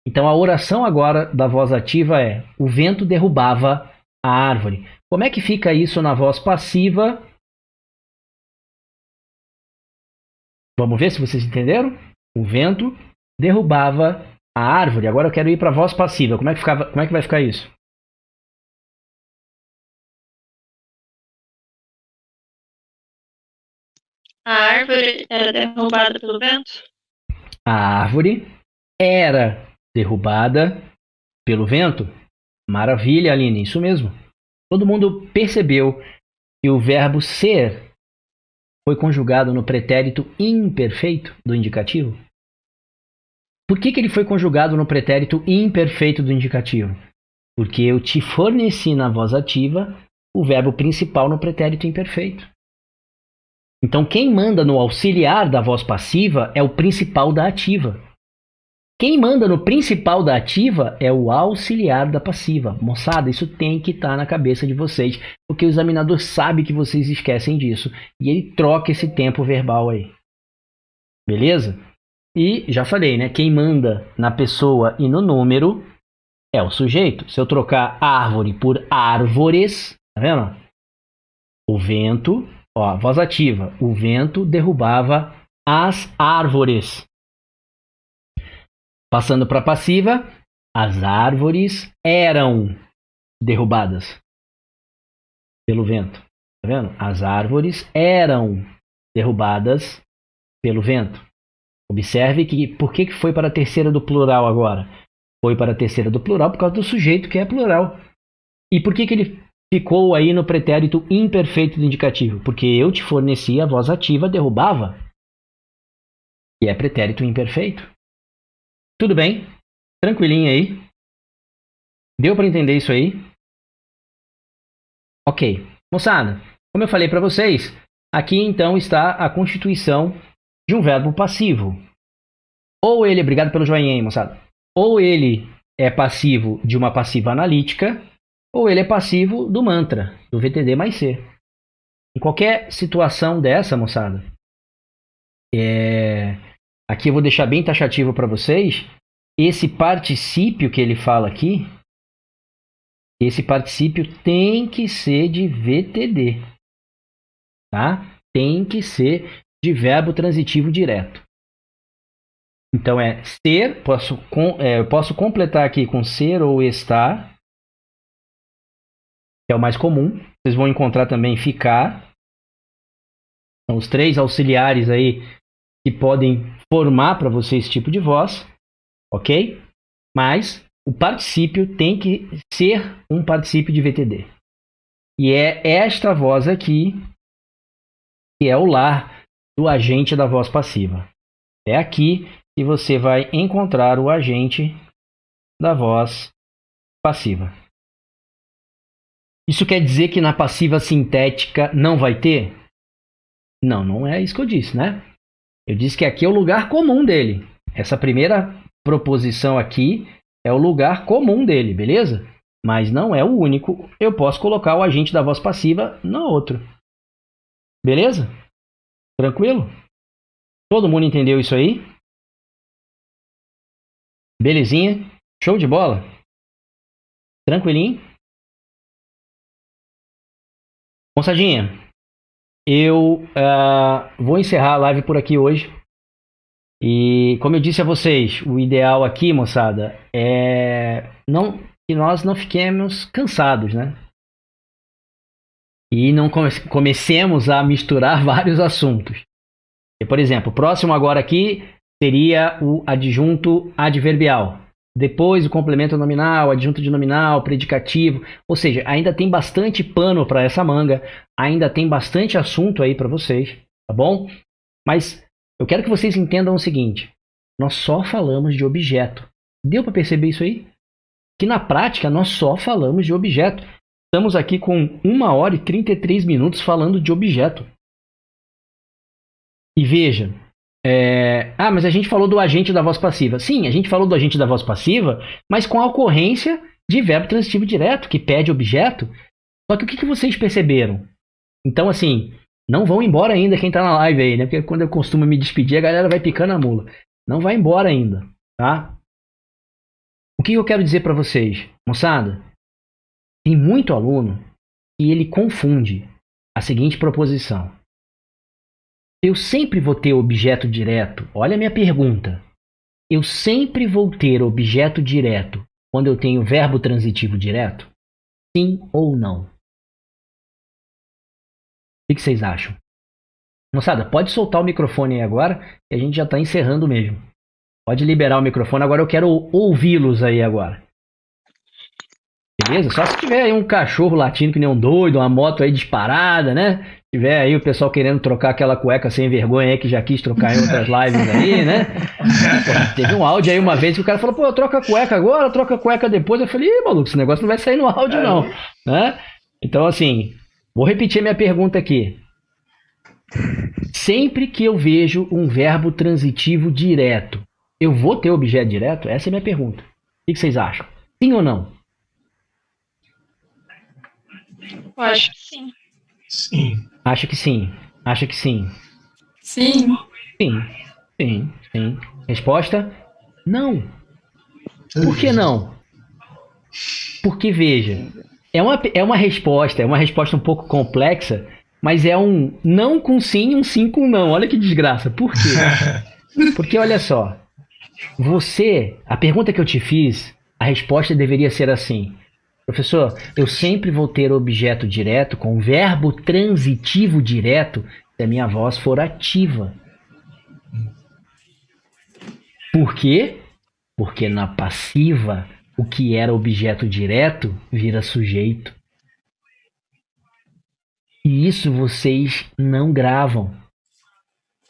Então a oração agora da voz ativa é: o vento derrubava a árvore. Como é que fica isso na voz passiva? Vamos ver se vocês entenderam? O vento derrubava a árvore. Agora eu quero ir para a voz passiva. Como é que vai ficar isso? A árvore era derrubada pelo vento? A árvore era derrubada pelo vento? Maravilha, Aline, isso mesmo. Todo mundo percebeu que o verbo ser foi conjugado no pretérito imperfeito do indicativo? Por que ele foi conjugado no pretérito imperfeito do indicativo? Porque eu te forneci na voz ativa o verbo principal no pretérito imperfeito. Então, quem manda no auxiliar da voz passiva é o principal da ativa. Quem manda no principal da ativa é o auxiliar da passiva. Moçada, isso tem que estar na cabeça de vocês, porque o examinador sabe que vocês esquecem disso. E ele troca esse tempo verbal aí. Beleza? E já falei, né? Quem manda na pessoa e no número é o sujeito. Se eu trocar árvore por árvores, tá vendo? O vento, ó, voz ativa. O vento derrubava as árvores. Passando para a passiva, as árvores eram derrubadas pelo vento. Tá vendo? As árvores eram derrubadas pelo vento. Observe que por que foi para a terceira do plural agora? Foi para a terceira do plural por causa do sujeito que é plural. E por que ele ficou aí no pretérito imperfeito do indicativo? Porque eu te forneci a voz ativa derrubava, que é pretérito imperfeito. Tudo bem? Tranquilinho aí? Deu para entender isso aí? Ok. Moçada, como eu falei para vocês, aqui então está a constituição de um verbo passivo. Ou ele, obrigado pelo joinha aí, moçada. Ou ele é passivo de uma passiva analítica, ou ele é passivo do mantra, do VTD mais C. Em qualquer situação dessa, moçada, aqui eu vou deixar bem taxativo para vocês. Esse particípio que ele fala aqui, esse particípio tem que ser de VTD. Tá? Tem que ser de verbo transitivo direto. Então é ser, eu posso completar aqui com ser ou estar, que é o mais comum. Vocês vão encontrar também ficar. São os três auxiliares aí que podem formar para você esse tipo de voz, ok? Mas o particípio tem que ser um particípio de VTD. E é esta voz aqui que é o lar do agente da voz passiva. É aqui que você vai encontrar o agente da voz passiva. Isso quer dizer que na passiva sintética não vai ter? Não, não é isso que eu disse, né? Eu disse que aqui é o lugar comum dele. Essa primeira proposição aqui é o lugar comum dele, beleza? Mas não é o único. Eu posso colocar o agente da voz passiva no outro. Beleza? Tranquilo? Todo mundo entendeu isso aí? Belezinha? Show de bola? Tranquilinho? Moçadinha, eu vou encerrar a live por aqui hoje. E como eu disse a vocês, o ideal aqui, moçada, é que nós não fiquemos cansados, né? E não comecemos a misturar vários assuntos. E, por exemplo, o próximo agora aqui seria o adjunto adverbial. Depois o complemento nominal, adjunto de nominal, predicativo. Ou seja, ainda tem bastante pano para essa manga. Ainda tem bastante assunto aí para vocês, tá bom? Mas eu quero que vocês entendam o seguinte. Nós só falamos de objeto. Deu para perceber isso aí? Que na prática nós só falamos de objeto. Estamos aqui com 1 hora e 33 minutos falando de objeto. E veja, mas a gente falou do agente da voz passiva. Sim, a gente falou do agente da voz passiva, mas com a ocorrência de verbo transitivo direto, que pede objeto. Só que o que vocês perceberam? Então, assim, não vão embora ainda quem tá na live aí, né? Porque quando eu costumo me despedir, a galera vai picando a mula. Não vai embora ainda, tá? O que eu quero dizer para vocês? Moçada, tem muito aluno que ele confunde a seguinte proposição. Eu sempre vou ter objeto direto. Olha a minha pergunta. Eu sempre vou ter objeto direto quando eu tenho verbo transitivo direto? Sim ou não? O que vocês acham? Moçada, pode soltar o microfone aí agora, que a gente já está encerrando mesmo. Pode liberar o microfone, agora eu quero ouvi-los aí agora. Beleza? Só se tiver aí um cachorro latindo que nem um doido, uma moto aí disparada, né? Se tiver aí o pessoal querendo trocar aquela cueca sem vergonha aí que já quis trocar em outras lives aí, né? Pô, teve um áudio aí uma vez que o cara falou, pô, troca a cueca agora, troca a cueca depois. Eu falei, ih, maluco, esse negócio não vai sair no áudio não, né? Então, assim, vou repetir minha pergunta aqui. Sempre que eu vejo um verbo transitivo direto, eu vou ter objeto direto? Essa é a minha pergunta. O que vocês acham? Sim ou não? Eu acho que sim. Sim. Acha que sim. Acha que sim. Sim. Sim. Sim. Sim. Resposta? Não. Por que não? Porque, veja, é uma resposta um pouco complexa, mas é um não com sim e um sim com não. Olha que desgraça. Por quê? Porque, olha só, a pergunta que eu te fiz, a resposta deveria ser assim. Professor, eu sempre vou ter objeto direto com verbo transitivo direto se a minha voz for ativa. Por quê? Porque na passiva, o que era objeto direto vira sujeito. E isso vocês não gravam.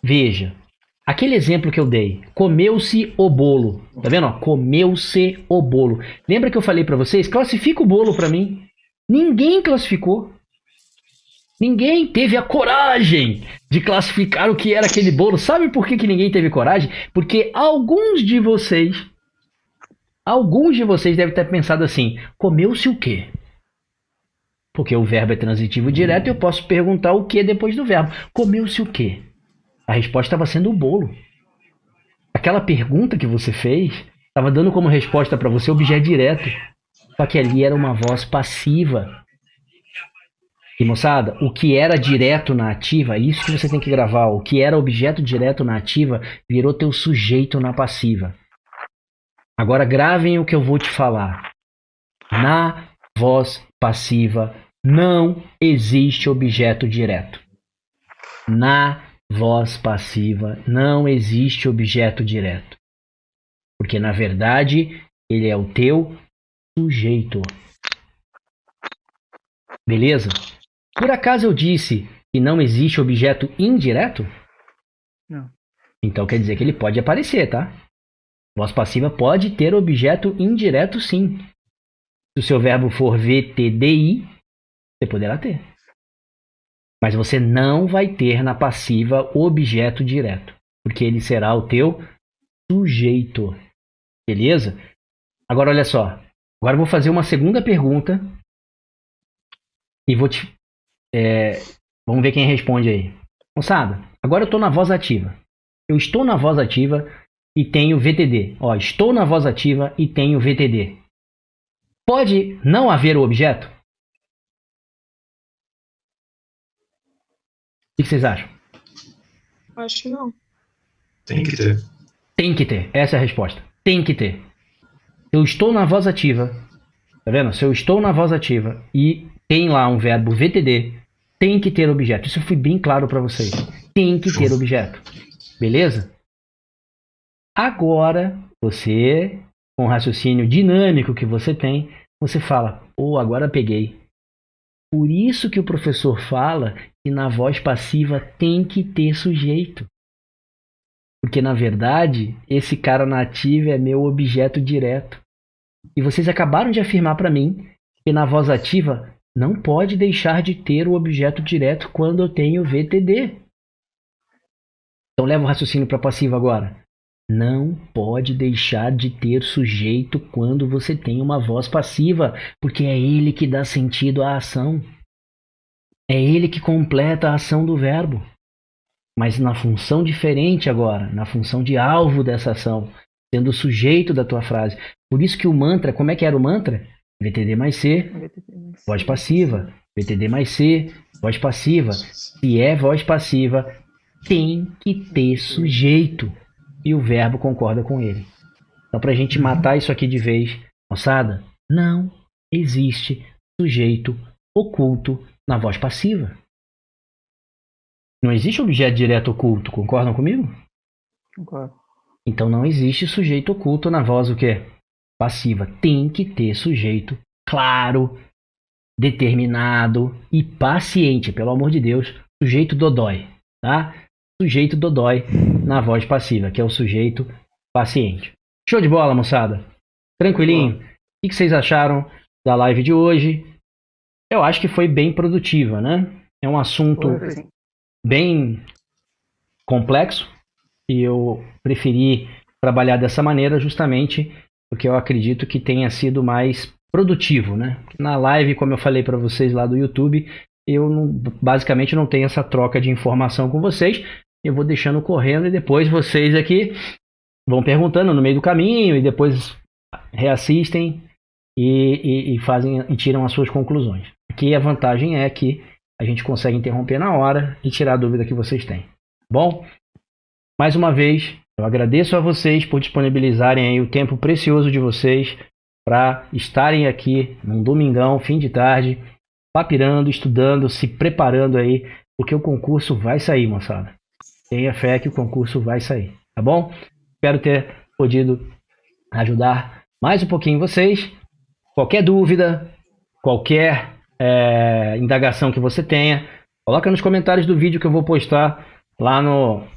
Veja, aquele exemplo que eu dei, comeu-se o bolo. Tá vendo? Comeu-se o bolo. Lembra que eu falei pra vocês? Classifica o bolo pra mim. Ninguém classificou. Ninguém teve a coragem de classificar o que era aquele bolo. Sabe por que ninguém teve coragem? Porque alguns de vocês devem ter pensado assim, comeu-se o quê? Porque o verbo é transitivo direto e eu posso perguntar o que depois do verbo. Comeu-se o quê? A resposta estava sendo o bolo. Aquela pergunta que você fez estava dando como resposta para você objeto direto. Só que ali era uma voz passiva. E, moçada, o que era direto na ativa, isso que você tem que gravar. O que era objeto direto na ativa virou teu sujeito na passiva. Agora gravem o que eu vou te falar. Na voz passiva não existe objeto direto. Na voz passiva não existe objeto direto. Porque, na verdade, ele é o teu sujeito. Beleza? Por acaso eu disse que não existe objeto indireto? Não. Então quer dizer que ele pode aparecer, tá? Voz passiva pode ter objeto indireto, sim. Se o seu verbo for VTDI, você poderá ter. Mas você não vai ter na passiva objeto direto, porque ele será o teu sujeito. Beleza? Agora olha só. Agora eu vou fazer uma segunda pergunta e vou te Vamos ver quem responde aí. Moçada, agora eu estou na voz ativa. Eu estou na voz ativa e tenho VTD. Ó, estou na voz ativa e tenho VTD. Pode não haver o objeto? O que vocês acham? Acho que não. Tem que ter. Tem que ter. Essa é a resposta. Tem que ter. Eu estou na voz ativa. Tá vendo? Se eu estou na voz ativa e tem lá um verbo VTD, tem que ter objeto. Isso eu fui bem claro para vocês. Tem que ter objeto. Beleza? Agora, você, com o raciocínio dinâmico que você tem, você fala, pô, agora peguei. Por isso que o professor fala que na voz passiva tem que ter sujeito. Porque, na verdade, esse cara na ativa é meu objeto direto. E vocês acabaram de afirmar para mim que na voz ativa não pode deixar de ter o objeto direto quando eu tenho VTD. Então leva o raciocínio para passivo agora. Não pode deixar de ter sujeito quando você tem uma voz passiva, porque é ele que dá sentido à ação. É ele que completa a ação do verbo. Mas na função diferente agora, na função de alvo dessa ação, sendo o sujeito da tua frase. Por isso que o mantra, como é que era o mantra? VTD mais C, voz passiva. VTD mais C, voz passiva. Se é voz passiva, tem que ter sujeito. E o verbo concorda com ele. Então, para a gente matar isso aqui de vez, moçada, não existe sujeito oculto na voz passiva. Não existe objeto direto oculto, concordam comigo? Concordo. Então não existe sujeito oculto na voz o quê? Passiva. Tem que ter sujeito claro, determinado e paciente, pelo amor de Deus, sujeito dodói, tá? Sujeito dodói na voz passiva, que é o sujeito paciente. Show de bola, moçada? Tranquilinho? O que vocês acharam da live de hoje? Eu acho que foi bem produtiva, né? É um assunto bem complexo e eu preferi trabalhar dessa maneira justamente porque eu acredito que tenha sido mais produtivo, né? Na live, como eu falei para vocês lá do YouTube, eu basicamente não tenho essa troca de informação com vocês. Eu vou deixando correndo e depois vocês aqui vão perguntando no meio do caminho e depois reassistem e fazem e tiram as suas conclusões. Aqui a vantagem é que a gente consegue interromper na hora e tirar a dúvida que vocês têm. Bom, mais uma vez, eu agradeço a vocês por disponibilizarem aí o tempo precioso de vocês para estarem aqui num domingão, fim de tarde, papirando, estudando, se preparando aí, porque o concurso vai sair, moçada. Tenha fé que o concurso vai sair, tá bom? Espero ter podido ajudar mais um pouquinho vocês. Qualquer dúvida, qualquer indagação que você tenha, coloca nos comentários do vídeo que eu vou postar lá no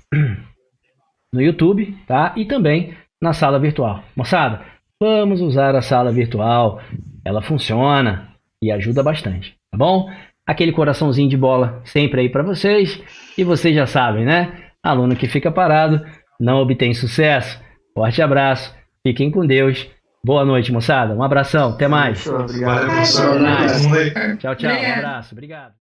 YouTube, tá? E também na sala virtual. Moçada, vamos usar a sala virtual. Ela funciona e ajuda bastante, tá bom? Aquele coraçãozinho de bola sempre aí para vocês. E vocês já sabem, né? Aluno que fica parado não obtém sucesso. Forte abraço. Fiquem com Deus. Boa noite, moçada. Um abração. Até mais. Obrigado. Valeu, professor. Tchau, tchau. Um abraço. Obrigado.